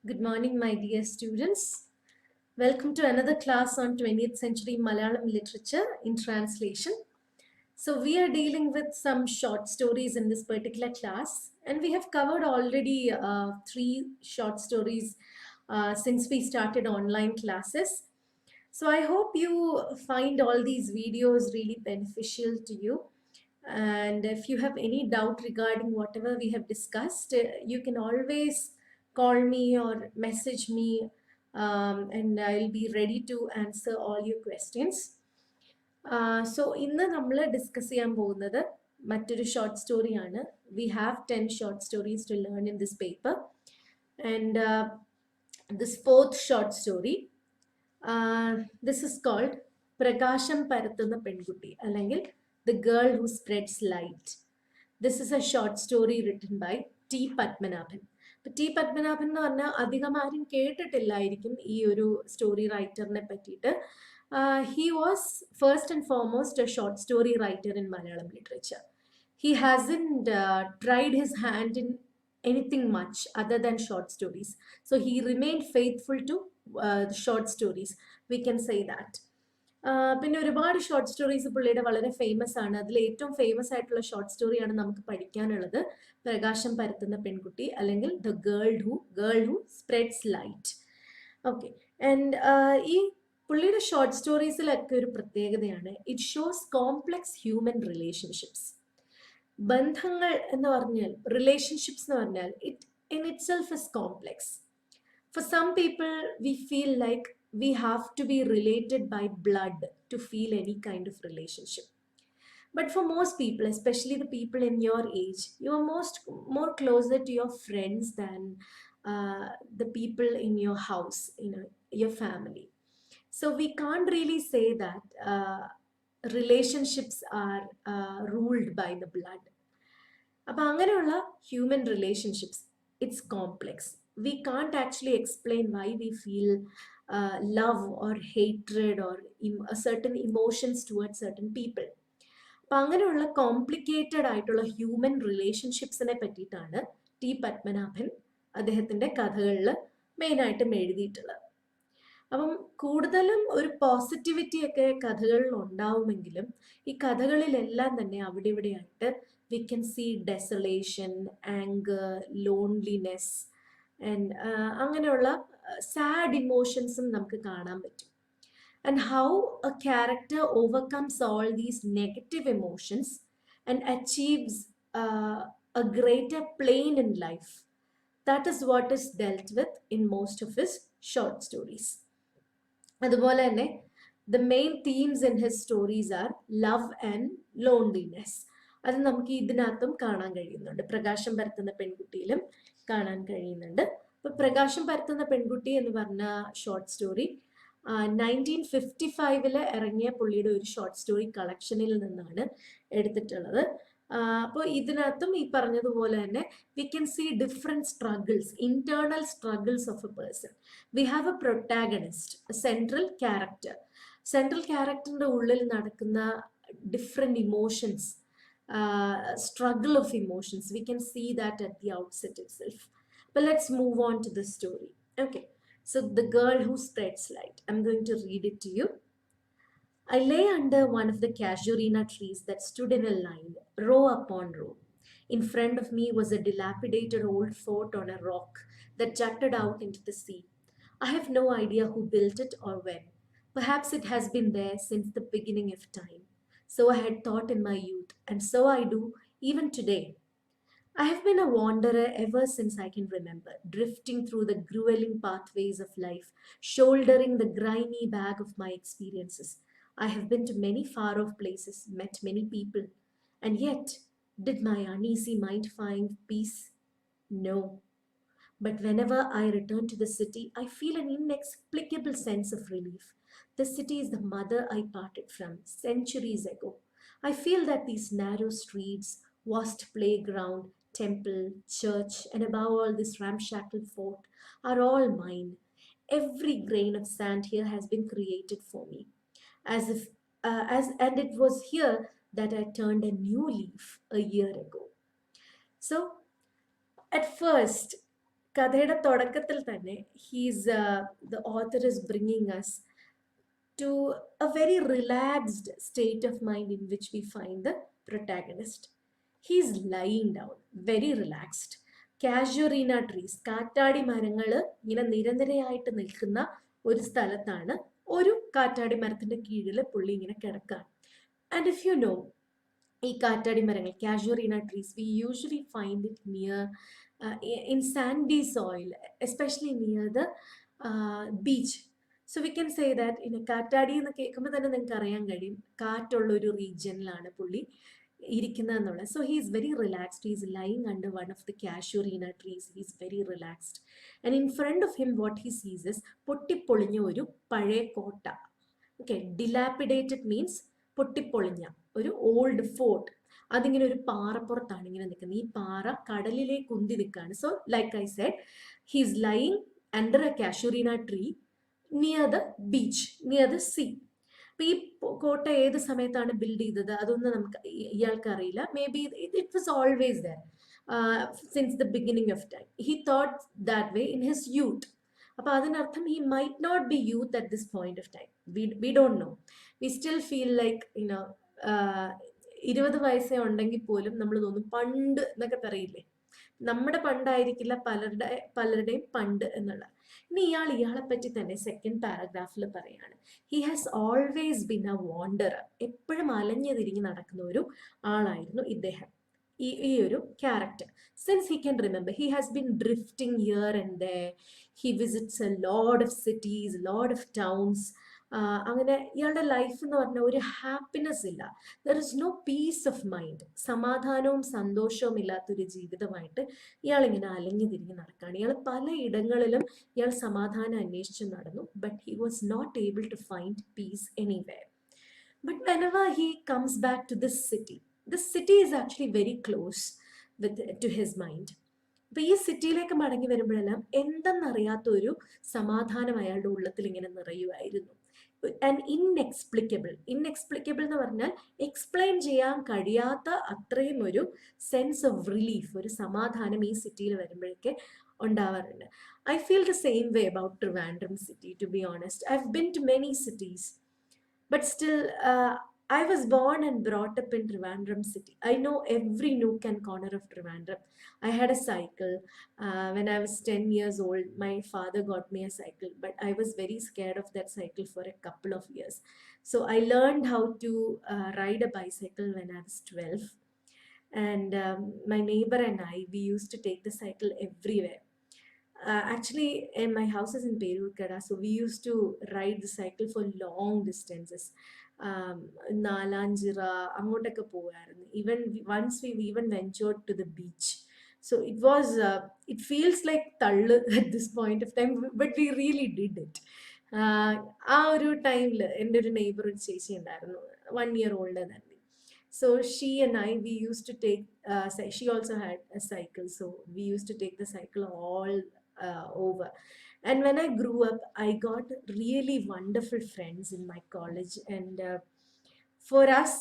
Good morning, my dear students. Welcome to another class on 20th century Malayalam literature in translation. So, we are dealing with some short stories in this particular class, and we have covered already three short stories since we started online classes. So, I hope you find all these videos really beneficial to you. And if you have any doubt regarding whatever we have discussed, you can always call me or message me, and I'll be ready to answer all your questions. So ഇന്ന് നമ്മൾ discuss ചെയ്യാൻ പോകുന്നത് മറ്റൊരു short സ്റ്റോറിയാണ്. We have 10 short stories to learn in this paper. And this fourth short story, this is called പ്രകാശം പരത്തുന്ന പെൺകുട്ടി അല്ലെങ്കിൽ The Girl Who Spreads Light. This is a short story written by T. Padmanabhan. ഇപ്പൊ T Padmanabhan എന്ന് പറഞ്ഞാൽ അധികം ആരും കേട്ടിട്ടില്ലായിരിക്കും ഈ ഒരു സ്റ്റോറി റൈറ്ററിനെ പറ്റിയിട്ട്. He was first and foremost A short story writer in Malayalam literature. He hasn't tried his hand in anything much other than short stories. So he remained faithful to short stories. We can say that. പിന്നെ ഒരുപാട് short stories പുള്ളിയുടെ വളരെ famous ആണ്. അതിൽ ഏറ്റവും famous ആയിട്ടുള്ള short സ്റ്റോറിയാണ് നമുക്ക് പഠിക്കാനുള്ളത്, പ്രകാശം പരത്തുന്ന പെൺകുട്ടി അല്ലെങ്കിൽ the girl who spreads light. Okay. And ഈ പുള്ളിയുടെ ഷോർട്ട് സ്റ്റോറീസിലൊക്കെ ഒരു പ്രത്യേകതയാണ്, it shows complex human relationships. ബന്ധങ്ങൾ എന്ന് പറഞ്ഞാൽ, റിലേഷൻഷിപ്സ് എന്ന് പറഞ്ഞാൽ, it in it self is complex. For some people, we feel like we have to be related by blood to feel any kind of relationship. But for most people, especially the people in your age, you are more closer to your friends than the people in your house, your family. So we can't really say that relationships are ruled by the blood. അപ്പം അങ്ങനെയുള്ള human relationships, it's complex. We can't actually explain why we feel love or hatred or certain emotions towards certain people. അപ്പം അങ്ങനെയുള്ള complicated ആയിട്ടുള്ള human റിലേഷൻഷിപ്സിനെ പറ്റിയിട്ടാണ് T Padmanabhan അദ്ദേഹത്തിൻ്റെ കഥകളിൽ മെയിനായിട്ടും എഴുതിയിട്ടുള്ളത്. അപ്പം കൂടുതലും ഒരു പോസിറ്റിവിറ്റി ഒക്കെ കഥകളിൽ ഉണ്ടാവുമെങ്കിലും ഈ കഥകളിലെല്ലാം തന്നെ അവിടെ ഇവിടെയായിട്ട് we can see desolation, anger, loneliness and അങ്ങനെയുള്ള സാഡ് ഇമോഷൻസും നമുക്ക് കാണാൻ പറ്റും. And how a character overcomes all these negative emotions and achieves a greater plane in life. That is what is dealt with in most of his short stories. അതുപോലെ തന്നെ the main themes in his stories are love and loneliness. അത് നമുക്ക് ഇതിനകത്തും കാണാൻ കഴിയുന്നുണ്ട്, പ്രകാശം പരത്തുന്ന പെൺകുട്ടിയിലും കാണാൻ കഴിയുന്നുണ്ട്. ഇപ്പൊ പ്രകാശം പരത്തുന്ന പെൺകുട്ടി എന്ന് പറഞ്ഞ ഷോർട്ട് സ്റ്റോറി 1955 ഇറങ്ങിയ പുള്ളിയുടെ ഒരു ഷോർട്ട് സ്റ്റോറി കളക്ഷനിൽ നിന്നാണ് എടുത്തിട്ടുള്ളത്. അപ്പോൾ ഇതിനകത്തും ഈ പറഞ്ഞതുപോലെ തന്നെ we can see different struggles, internal struggles of a person. We have a protagonist, central character. Central ക്യാരക്ടറിൻ്റെ ഉള്ളിൽ നടക്കുന്ന different emotions, struggle of emotions. We can see that at the outset itself. But let's move on to the story. Okay, so The Girl Who Spreads Light. I'm going to read it to you. I lay under one of the casuarina trees that stood in a line, row upon row. In front of me was a dilapidated old fort on a rock that jutted out into the sea. I have no idea who built it or when. Perhaps it has been there since the beginning of time. So I had thought in my youth, and so I do even today. I have been a wanderer ever since I can remember, drifting through the grueling pathways of life, shouldering the grimy bag of my experiences. I have been to many far off places, met many people, and yet, did my uneasy mind find peace? No. But whenever I return to the city, I feel an inexplicable sense of relief. The city is the mother I parted from centuries ago. I feel that these narrow streets, vast playground, temple, church, and above all this ramshackle fort are all mine. Every grain of sand here has been created for me, as if, and it was here that I turned a new leaf a year ago. So, at first, കഥയുടെ തുടക്കത്തിൽ തന്നെ the author is bringing us to a very relaxed state of mind in which we find the protagonist. He's lying down, very relaxed. Casuarina trees, കാറ്റാടി മരങ്ങൾ ഇങ്ങനെ നിരനിരയായിട്ട് നിൽക്കുന്ന ഒരു സ്ഥലത്താണ് ഒരു കാറ്റാടി മരത്തിന്റെ കീഴിൽ പുള്ളി ഇങ്ങനെ കിടക്കുകയാണ്. ആൻഡ് ഇഫ് യു നോ, ഈ കാറ്റാടി മരങ്ങൾ, casuarina trees, we usually find it near in sandy soil, especially near the beach. So we can say that in a കാറ്റാടി എന്ന് കേൾക്കുമ്പോൾ തന്നെ നിങ്ങൾക്ക് അറിയാൻ കഴിയും കാറ്റുള്ള ഒരു റീജിയനിലാണ് പുള്ളി ഇരിക്കുന്നതെന്നുള്ളത്. So he is very relaxed. He is lying under one of the casuarina trees. He is very relaxed. And in front of him what he sees is പൊട്ടിപ്പൊളിഞ്ഞ ഒരു പഴയ കോട്ട. ഓക്കെ, ഡിലാപ്പിഡേറ്റഡ് മീൻസ് പൊട്ടിപ്പൊളിഞ്ഞ ഒരു ഓൾഡ് ഫോർട്ട്. അതിങ്ങനെ ഒരു പാറപ്പുറത്താണ് ഇങ്ങനെ നിൽക്കുന്നത്. ഈ പാറ കടലിലേക്ക് ഉന്തി നിൽക്കുകയാണ്. So like I said, he is lying under a casuarina tree near the beach, near the sea. അപ്പൊ ഈ കോട്ട ഏത് സമയത്താണ് ബിൽഡ് ചെയ്തത് അതൊന്നും നമുക്ക് ഇയാൾക്ക് അറിയില്ല. Maybe it was always there since the beginning of time. He thought that way in his youth. അപ്പൊ അതിനർത്ഥം he might not be youth at this point of time. We don't know. We still feel like 20 വയസ്സേ ഉണ്ടെങ്കിൽ പോലും നമ്മൾ തോന്നും പണ്ട് എന്നൊക്കെ പറയില്ലേ. നമ്മുടെ പണ്ടായിരിക്കില്ല പലരുടെയും പണ്ട് എന്നുള്ള. ഇനി ഇയാളെ പറ്റി തന്നെ സെക്കൻഡ് പാരഗ്രാഫിൽ പറയാണ്, he has always been a wanderer. എപ്പോഴും അലഞ്ഞു തിരിഞ്ഞ് നടക്കുന്ന ഒരു ആളായിരുന്നു ഇദ്ദേഹം, ഈ ഒരു character. Since he can remember, he has been drifting here and there. He visits a load of cities, load of towns. അങ്ങനെ ഇയാളുടെ ലൈഫ് എന്ന് പറഞ്ഞാൽ ഒരു ഹാപ്പിനെസ് ഇല്ല. There is no peace of mind. സമാധാനവും സന്തോഷവും ഇല്ലാത്തൊരു ജീവിതമായിട്ട് ഇയാൾ ഇങ്ങനെ അലഞ്ഞു തിരിഞ്ഞ് നടക്കുകയാണ്. ഇയാൾ പല ഇടങ്ങളിലും ഇയാൾ സമാധാനം അന്വേഷിച്ച് നടന്നു. But he was not able to find peace anywhere. But whenever he comes back to this city is actually very close to his mind. അപ്പൊ ഈ സിറ്റിയിലേക്ക് മടങ്ങി വരുമ്പോഴെല്ലാം എന്തെന്നറിയാത്ത ഒരു സമാധാനം അയാളുടെ ഉള്ളത്തിൽ ഇങ്ങനെ നിറയുമായിരുന്നു. ആൻഡ് ഇൻഎക്സ്പ്ലിക്കബിൾ എന്ന് പറഞ്ഞാൽ എക്സ്പ്ലെയിൻ ചെയ്യാൻ കഴിയാത്ത അത്രയും ഒരു സെൻസ് ഓഫ് റിലീഫ്, ഒരു സമാധാനം ഈ സിറ്റിയിൽ വരുമ്പോഴേക്ക് ഉണ്ടാവാറുണ്ട്. I feel the same way about Trivandrum city, to be honest. I have been to many cities, but still I was born and brought up in Trivandrum city. I know every nook and corner of Trivandrum. I had a cycle. When I was 10 years old, my father got me a cycle, but I was very scared of that cycle for a couple of years. So I learned how to ride a bicycle when I was 12. And my neighbor and I, we used to take the cycle everywhere. Actually, my house is in Perurkada, so we used to ride the cycle for long distances. Nalanchira അങ്ങോട്ടൊക്കെ പോവായിരുന്നു. Once we even ventured to the beach. So it feels like തള്ളു at this point of time, but we really did it. ആ ഒരു ടൈമിൽ എൻ്റെ ഒരു neighbour ഒരു ചേച്ചി ഉണ്ടായിരുന്നു, 1 year older than me. So she and I, we used to take, she also had a cycle, so we used to take the cycle all over. And when I grew up, I got really wonderful friends in my college. And for us,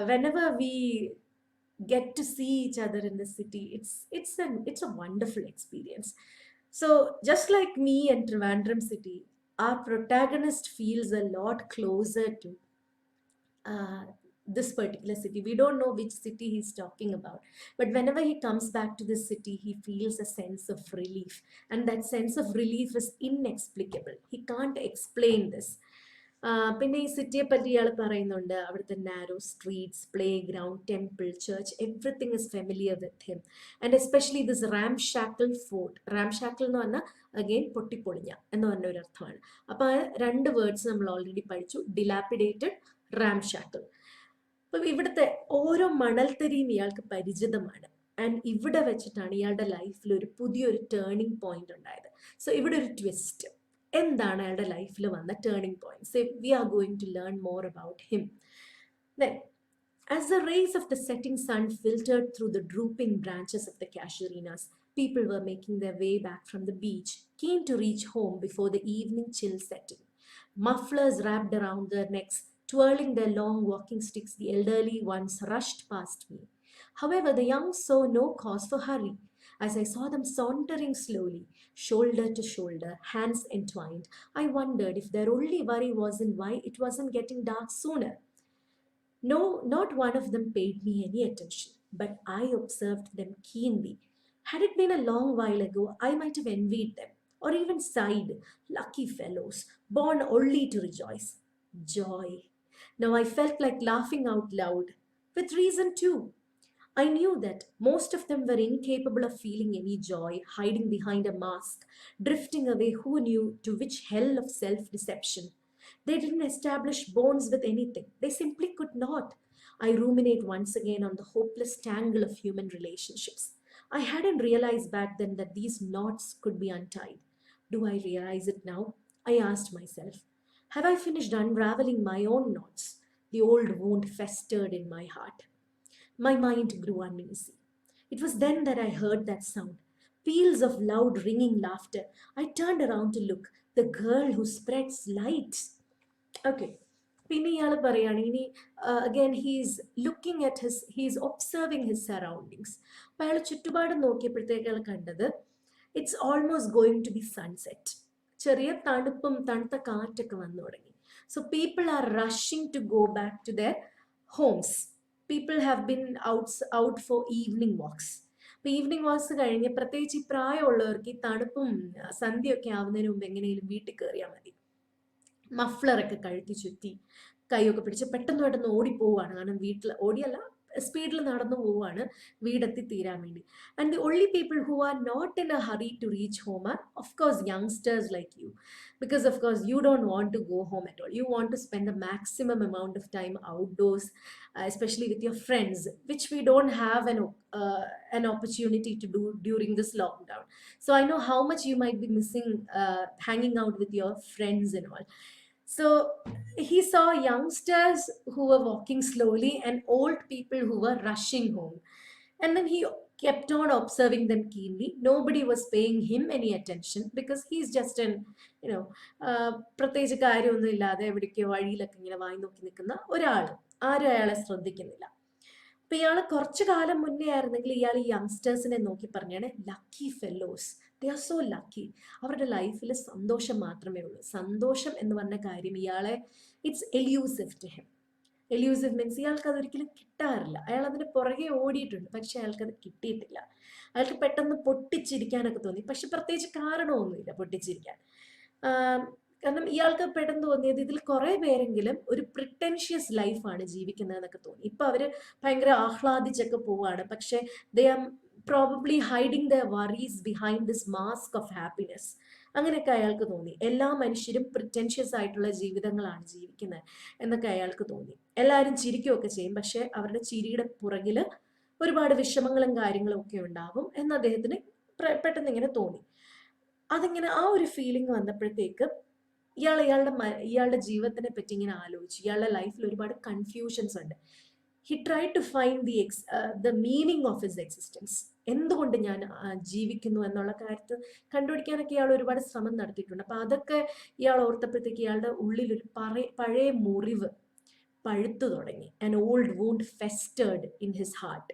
whenever we get to see each other in the city, it's a wonderful experience. So just like me and Trivandrum city, our protagonist feels a lot closer to this particular city. We don't know which city he's talking about, but whenever he comes back to this city, he feels a sense of relief, and that sense of relief is inexplicable. He can't explain this. പിന്നെ ഈ സിറ്റിയെ പറ്റി ഇയാൾ പറയുന്നുണ്ട്, അവിടുത്തെ narrow streets, playground, temple, church, everything is familiar with him. And especially this ramshackle fort. Ramshackle എന്ന് പറഞ്ഞാൽ again പൊട്ടിപ്പൊളിഞ്ഞ എന്ന് പറഞ്ഞ ഒരു അർത്ഥമാണ്. അപ്പൊ ആ 2 വേർഡ്സ് നമ്മൾ ഓൾറെഡി പഠിച്ചു, ഡിലാപ്പിഡേറ്റഡ്, റാംഷാക്കിൾ. അപ്പം ഇവിടുത്തെ ഓരോ മണൽത്തരിയും ഇയാൾക്ക് പരിചിതമാണ്. ആൻഡ് ഇവിടെ വെച്ചിട്ടാണ് ഇയാളുടെ ലൈഫിൽ ഒരു പുതിയൊരു ടേണിംഗ് പോയിന്റ് ഉണ്ടായത്. സോ ഇവിടെ ഒരു ട്വിസ്റ്റ്. എന്താണ് അയാളുടെ ലൈഫിൽ വന്ന turning point? So we are going to learn more about him. Then, as the rays of the setting sun filtered through the drooping branches of the casuarinas, people were making their way back from the beach, keen to reach home before the evening chill set in. Mufflers wrapped around their necks, twirling their long walking sticks, the elderly ones rushed past me. However, the young saw no cause for hurry. As I saw them sauntering slowly, shoulder to shoulder, hands entwined, I wondered if their only worry wasn't why it wasn't getting dark sooner. No, not one of them paid me any attention, but I observed them keenly. Had it been a long while ago, I might have envied them, or even sighed, lucky fellows, born only to rejoice. Joy. Now I felt like laughing out loud, with reason too. I knew that most of them were incapable of feeling any joy, hiding behind a mask, drifting away who knew to which hell of self deception. They didn't establish bonds with anything, they simply could not. I ruminate once again on the hopeless tangle of human relationships. I hadn't realized back then that these knots could be untied. Do I realize it now? I asked myself. Have I finished unraveling my own knots? The old wound festered in my heart. My mind grew uneasy. It was then that I heard that sound. Peals of loud ringing laughter. I turned around to look. The girl who spreads light. Okay. പിന്നെ ഇയാൾ പറയുകയാണ് ഇനി again he's observing his surroundings. അപ്പോൾ അയാൾ ചുറ്റുപാടും നോക്കിയപ്പോഴത്തേക്ക് അയാൾ കണ്ടത് it's almost going to be sunset. ചെറിയ തണുപ്പും തണുത്ത കാറ്റൊക്കെ വന്നു തുടങ്ങി. So people are rushing to go back to their homes. People have been out for evening walks. അപ്പോൾ ഈവനിങ് വാക്സ് കഴിഞ്ഞ് പ്രത്യേകിച്ച് ഈ പ്രായമുള്ളവർക്ക് ഈ തണുപ്പും സന്ധ്യയൊക്കെ ആവുന്നതിന് മുമ്പ് എങ്ങനെയും വീട്ടിൽ കയറിയാൽ മതി. മഫ്ലറൊക്കെ കഴുത്തി ചുറ്റി കൈയൊക്കെ പിടിച്ച് പെട്ടെന്ന് ഓടിപ്പോവാണ്. കാരണം വീട്ടിൽ ഓടിയല്ല, സ്പീഡിൽ നടന്നു പോവാണ് വീടെത്തി തീരാൻ വേണ്ടി. And the only people who are not in a hurry to reach home are of course youngsters like you, because of course you don't want to go home at all. You want to spend the maximum amount of time outdoors, especially with your friends, which we don't have an opportunity to do during this lockdown. So I know how much you might be missing hanging out with your friends and all. So he saw youngsters who were walking slowly and old people who were rushing home. And then he kept on observing them keenly. Nobody was paying him any attention because he's just an, you know, പ്രത്യേകിച്ച് കാര്യമൊന്നും ഇല്ലാതെ എവിടേക്കോ വഴിയിലൊക്കെ ഇങ്ങനെ വായി നോക്കി നിൽക്കുന്ന ഒരാൾ. ആരും അയാളെ ശ്രദ്ധിക്കുന്നില്ല. അപ്പൊ ഇയാൾ കുറച്ചു കാലം മുന്നേ ആയിരുന്നെങ്കിൽ ഇയാൾ ഈ യങ്സ്റ്റേഴ്സിനെ നോക്കി പറഞ്ഞാണ് lucky fellows, they are so lucky. അവരുടെ ലൈഫിൽ സന്തോഷം മാത്രമേ ഉള്ളൂ. സന്തോഷം എന്ന് പറഞ്ഞ കാര്യം ഇയാളെ ഇറ്റ്സ് എല്യൂസീവ് ടു ഹിം. എല്യൂസീവ് മീൻസ് ഇയാൾക്ക് അതൊരിക്കലും കിട്ടാറില്ല. അയാൾ അതിന് പുറകെ ഓടിയിട്ടുണ്ട്, പക്ഷെ അയാൾക്കത് കിട്ടിയിട്ടില്ല. അയാൾക്ക് പെട്ടെന്ന് പൊട്ടിച്ചിരിക്കാനൊക്കെ തോന്നി, പക്ഷെ പ്രത്യേകിച്ച് കാരണമൊന്നുമില്ല പൊട്ടിച്ചിരിക്കാൻ. കാരണം ഇയാൾക്ക് പെട്ടെന്ന് തോന്നിയത് ഇതിൽ കുറെ പേരെങ്കിലും ഒരു പ്രിറ്റൻഷ്യസ് ലൈഫാണ് ജീവിക്കുന്നതെന്നൊക്കെ തോന്നി. ഇപ്പൊ അവര് ഭയങ്കര ആഹ്ലാദിച്ചൊക്കെ പോവാണ്, പക്ഷെ they are probably hiding the worries behind this mask of happiness. അങ്ങനെയൊക്കെ അയാൾക്ക് തോന്നി. എല്ലാ മനുഷ്യരും പ്രിറ്റൻഷ്യസ് ആയിട്ടുള്ള ജീവിതങ്ങളാണ് ജീവിക്കുന്നത് എന്നൊക്കെ അയാൾക്ക് തോന്നി. എല്ലാവരും ചിരിക്കുകയൊക്കെ ചെയ്യും, പക്ഷെ അവരുടെ ചിരിയുടെ പുറകിൽ ഒരുപാട് വിഷമങ്ങളും കാര്യങ്ങളും ഒക്കെ ഉണ്ടാവും എന്ന് അദ്ദേഹത്തിന് പെട്ടെന്ന് ഇങ്ങനെ തോന്നി. അതിങ്ങനെ ആ ഒരു ഫീലിംഗ് വന്നപ്പോഴത്തേക്ക് ഇയാളുടെ ജീവിതത്തിനെ പറ്റി ഇങ്ങനെ ആലോചിച്ചു. ഇയാളുടെ ലൈഫിൽ ഒരുപാട് കൺഫ്യൂഷൻസ് ഉണ്ട്. He try to find the meaning of his existence. എന്തുകൊണ്ട് ഞാൻ ജീവിക്കുന്നു എന്നുള്ള കാര്യത്തിൽ കണ്ടുപിടിക്കാനൊക്കെ ഇയാൾ ഒരുപാട് ശ്രമം നടത്തിയിട്ടുണ്ട്. അപ്പൊ അതൊക്കെ ഇയാൾ ഓർത്തപ്പോഴത്തേക്ക് ഇയാളുടെ ഉള്ളിൽ ഒരു പഴയ മുറിവ് പഴുത്തു തുടങ്ങി. An old wound festered in his heart.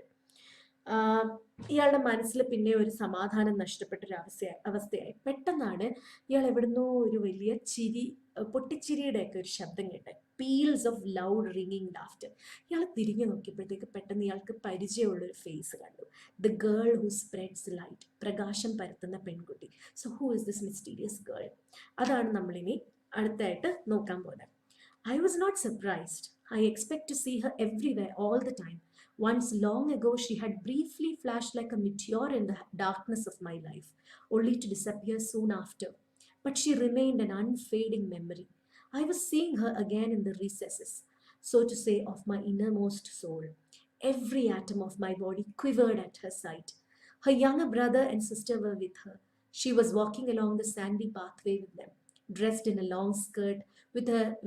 ഇയാളുടെ മനസ്സിൽ പിന്നെ ഒരു സമാധാനം നഷ്ടപ്പെട്ടൊരു അവസ്ഥയായി. പെട്ടെന്നാണ് ഇയാൾ എവിടുന്നോ ഒരു വലിയ പൊട്ടിച്ചിരിയുടെ ഒക്കെ ഒരു ശബ്ദം കേട്ടെ. Peels of loud ringing laughter. ഇയാൾ തിരിഞ്ഞു നോക്കിയപ്പോഴത്തേക്ക് പെട്ടെന്ന് ഇയാൾക്ക് പരിചയമുള്ളൊരു ഫേസ് കണ്ടു. The girl who spreads light. പ്രകാശം പരത്തുന്ന പെൺകുട്ടി. So who is this mysterious girl? അതാണ് നമ്മളിനി അടുത്തായിട്ട് നോക്കാൻ പോകുന്നത്. I was not surprised. I expect to see her everywhere all the time. Once long ago, she had briefly flashed like a meteor in the darkness of my life, only to disappear soon after. But she remained an unfading memory. I was seeing her again in the recesses, so to say, of my innermost soul. Every atom of my body quivered at her sight. Her younger brother and sister were with her. She was walking along the sandy pathway with them, dressed in a long skirt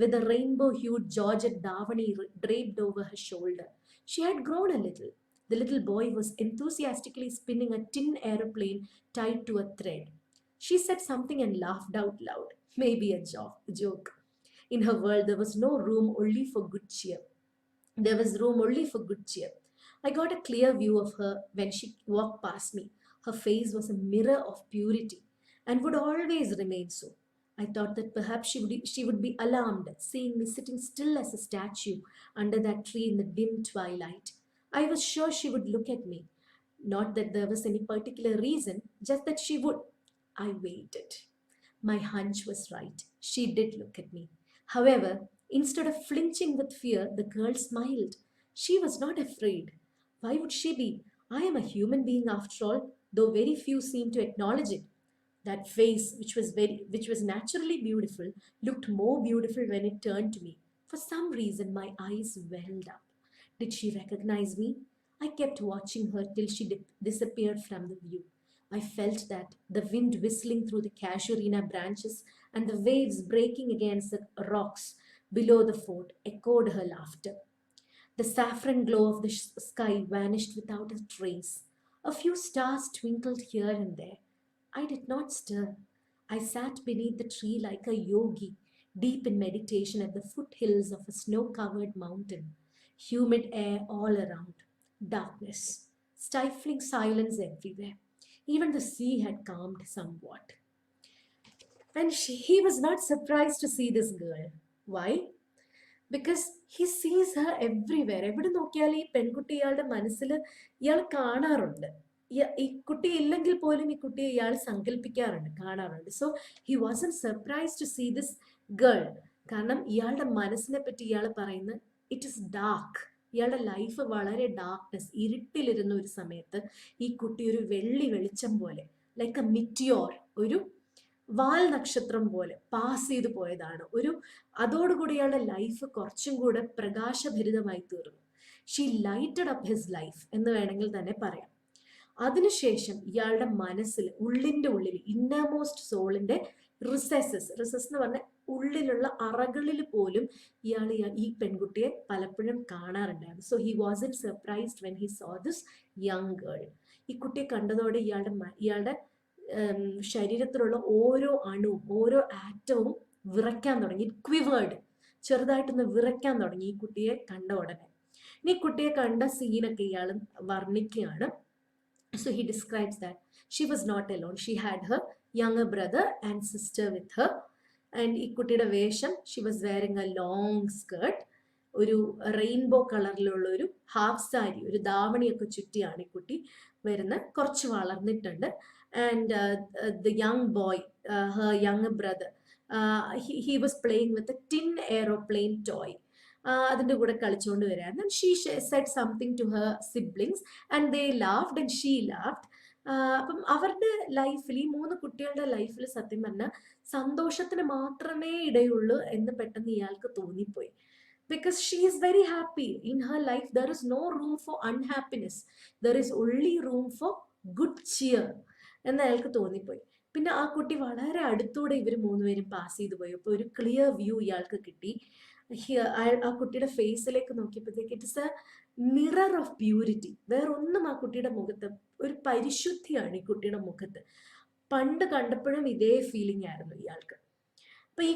with a rainbow-hued Georgette davani draped over her shoulder. She had grown a little. The little boy was enthusiastically spinning a tin aeroplane tied to a thread. She said something and laughed out loud, maybe a joke. In her world, there was no room only for good cheer. There was room only for good cheer. I got a clear view of her when she walked past me, Her face was a mirror of purity and would always remain so. I thought that perhaps she would be alarmed at seeing me sitting still as a statue under that tree in the dim twilight. I was sure she would look at me. Not that there was any particular reason, just that she would. I waited. My hunch was right. She did look at me. However, instead of flinching with fear, the girl smiled. She was not afraid. Why would she be? I am a human being after all, though very few seem to acknowledge it. That face, which was naturally beautiful, looked more beautiful when it turned to me. For some reason, my eyes welled up. Did she recognize me? I kept watching her till she disappeared from the view. I felt that the wind whistling through the casuarina branches and the waves breaking against the rocks below the fort echoed her laughter. The saffron glow of the sky vanished without a trace. A few stars twinkled here and there. I did not stir. I sat beneath the tree like a yogi, deep in meditation at the foothills of a snow covered mountain. Humid air all around, darkness, stifling silence everywhere. Even the sea had calmed somewhat. And he was not surprised to see this girl. Why? Because he സീസ് Har everywhere. എവിടെ നോക്കിയാലും ഈ പെൺകുട്ടി ഇയാളുടെ മനസ്സിൽ ഇയാൾ കാണാറുണ്ട്. ഈ കുട്ടി ഇല്ലെങ്കിൽ പോലും ഈ കുട്ടിയെ ഇയാൾ സങ്കല്പിക്കാറുണ്ട്, കാണാറുണ്ട്. So he wasn't surprise to see this girl. കാരണം ഇയാളുടെ മനസ്സിനെ പറ്റി ഇയാൾ പറയുന്നത് ഇറ്റ് ഇസ് ഡാർക്ക്. ഇയാളുടെ ലൈഫ് വളരെ ഡാർക്ക്നെസ്, ഇരുട്ടിലിരുന്ന ഒരു സമയത്ത് ഈ കുട്ടി ഒരു വെള്ളി വെളിച്ചം പോലെ, ലൈക്ക് എ മിറ്റിയോർ, ഒരു വാൽ നക്ഷത്രം പോലെ പാസ് ചെയ്തു പോയതാണ്. അതോടുകൂടി ഇയാളുടെ ലൈഫ് കുറച്ചും കൂടെ പ്രകാശഭരിതമായി തീർന്നു. She lighted up his life എന്ന് വേണമെങ്കിൽ തന്നെ പറയാം. അതിനുശേഷം ഇയാളുടെ മനസ്സിൽ, ഉള്ളിൻ്റെ ഉള്ളിൽ, ഇന്നർമോസ്റ്റ് സോളിന്റെ റിസസ് എന്ന് പറഞ്ഞ ഉള്ളിലുള്ള അറകളിൽ പോലും ഈ പെൺകുട്ടിയെ പലപ്പോഴും കാണാറുണ്ടായിരുന്നു. So he wasn't surprised when he saw this young girl. ഈ കുട്ടിയെ കണ്ടതോടെ ഇയാളുടെ ശരീരത്തിലുള്ള ഓരോ അണുവും ഓരോ ആറ്റവും വിറയ്ക്കാൻ തുടങ്ങി. ക്വിവേർഡ്, ചെറുതായിട്ടൊന്ന് വിറയ്ക്കാൻ തുടങ്ങി ഈ കുട്ടിയെ കണ്ട ഉടനെ. ഇനി കുട്ടിയെ കണ്ട സീനൊക്കെ ഇയാൾ വർണ്ണിക്കുകയാണ്. So he describes that she was not alone. She had her younger brother and sister with her. And ഈ കുട്ടിയുടെ വേഷം, she was wearing a long skirt. ഒരു റെയിൻബോ കളറിലുള്ള ഒരു ഹാഫ് സാരി, ഒരു ധാവണിയൊക്കെ ചുറ്റിയാണ് ഈ കുട്ടി വരുന്നത്. കുറച്ച് വളർന്നിട്ടുണ്ട്. And the young boy, her younger brother, he was playing with a tin aeroplane toy. അതിൻ്റെ കൂടെ കളിച്ചുകൊണ്ട് വരായിരുന്നു. She said something to her siblings and they laughed and she laughed. അപ്പം അവരുടെ ലൈഫിൽ, ഈ 3 കുട്ടികളുടെ ലൈഫിൽ സത്യം പറഞ്ഞാൽ സന്തോഷത്തിന് മാത്രമേ ഇടയുള്ളൂ എന്ന് പെട്ടെന്ന് ഇയാൾക്ക് തോന്നിപ്പോയി. Because she is very happy in her life. There is no room for unhappiness, there is only room for good cheer എന്ന് അയാൾക്ക് തോന്നിപ്പോയി. പിന്നെ ആ കുട്ടി വളരെ അടുത്തൂടെ ഇവർ 3 പേരും പാസ് ചെയ്തു പോയി. അപ്പോൾ ഒരു ക്ലിയർ വ്യൂ ഇയാൾക്ക് കിട്ടി. ആ കുട്ടിയുടെ ഫേസിലേക്ക് നോക്കിയപ്പോഴത്തേക്ക് it is a mirror of purity. വേറൊന്നും ആ കുട്ടിയുടെ മുഖത്ത്, ഒരു പരിശുദ്ധിയാണ് ഈ കുട്ടിയുടെ മുഖത്ത്. പണ്ട് കണ്ടപ്പോഴും ഇതേ ഫീലിംഗ് ആയിരുന്നു ഇയാൾക്ക്. അപ്പൊ ഈ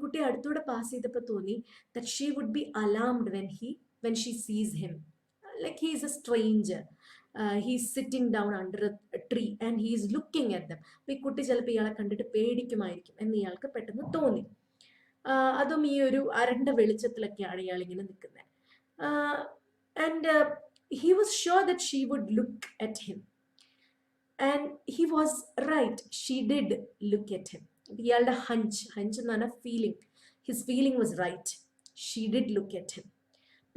കുട്ടിയെ അടുത്തൂടെ പാസ് ചെയ്തപ്പോൾ തോന്നി that she would be alarmed when she sees him, like he is a stranger. He's sitting down under a tree and he is looking at them. അപ്പൊ ഈ കുട്ടി ചിലപ്പോൾ ഇയാളെ കണ്ടിട്ട് പേടിക്കുമായിരിക്കും എന്ന് ഇയാൾക്ക് പെട്ടെന്ന് തോന്നി. അതും ഈ ഒരു അരണ്ട വെളിച്ചത്തിലൊക്കെയാണ് ഇയാൾ ഇങ്ങനെ നിൽക്കുന്നത്. And he was sure that she would look at him and he was right. She did look at him. ഇയാളുടെ ഹഞ്ച് എന്ന് പറഞ്ഞാൽ feeling, his feeling was right. She did look at him.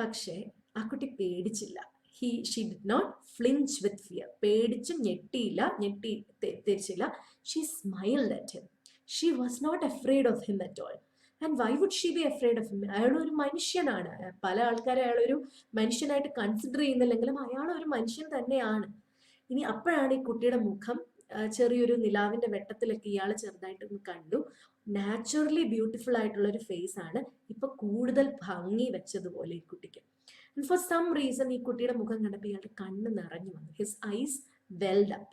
പക്ഷേ ആ കുട്ടി പേടിച്ചില്ല. She did not flinch with fear. പേടിച്ചും തിരിച്ചില്ല. She smiled at him. She was not afraid of him at all. And why would she be afraid of him? അയാളൊരു മനുഷ്യനാണ്. പല ആൾക്കാരെ അയാളൊരു മനുഷ്യനായിട്ട് കൺസിഡർ ചെയ്യുന്നില്ലെങ്കിലും അയാൾ ഒരു മനുഷ്യൻ തന്നെയാണ്. ഇനി അപ്പോഴാണ് ഈ കുട്ടിയുടെ മുഖം ചെറിയൊരു നിലാവിന്റെ വെട്ടത്തിലൊക്കെ ഇയാൾ ചെറുതായിട്ടൊന്ന് കണ്ടു. നാച്ചുറലി ബ്യൂട്ടിഫുൾ ആയിട്ടുള്ള ഒരു ഫേസ് ആണ്. ഇപ്പൊ കൂടുതൽ ഭംഗി വെച്ചതുപോലെ ഈ കുട്ടിക്ക്. ആൻഡ് ഫോർ സം റീസൺ ഈ കുട്ടിയുടെ മുഖം കണ്ടപ്പോൾ ഇയാളുടെ കണ്ണ് നിറഞ്ഞു വന്നു. His eyes welled up.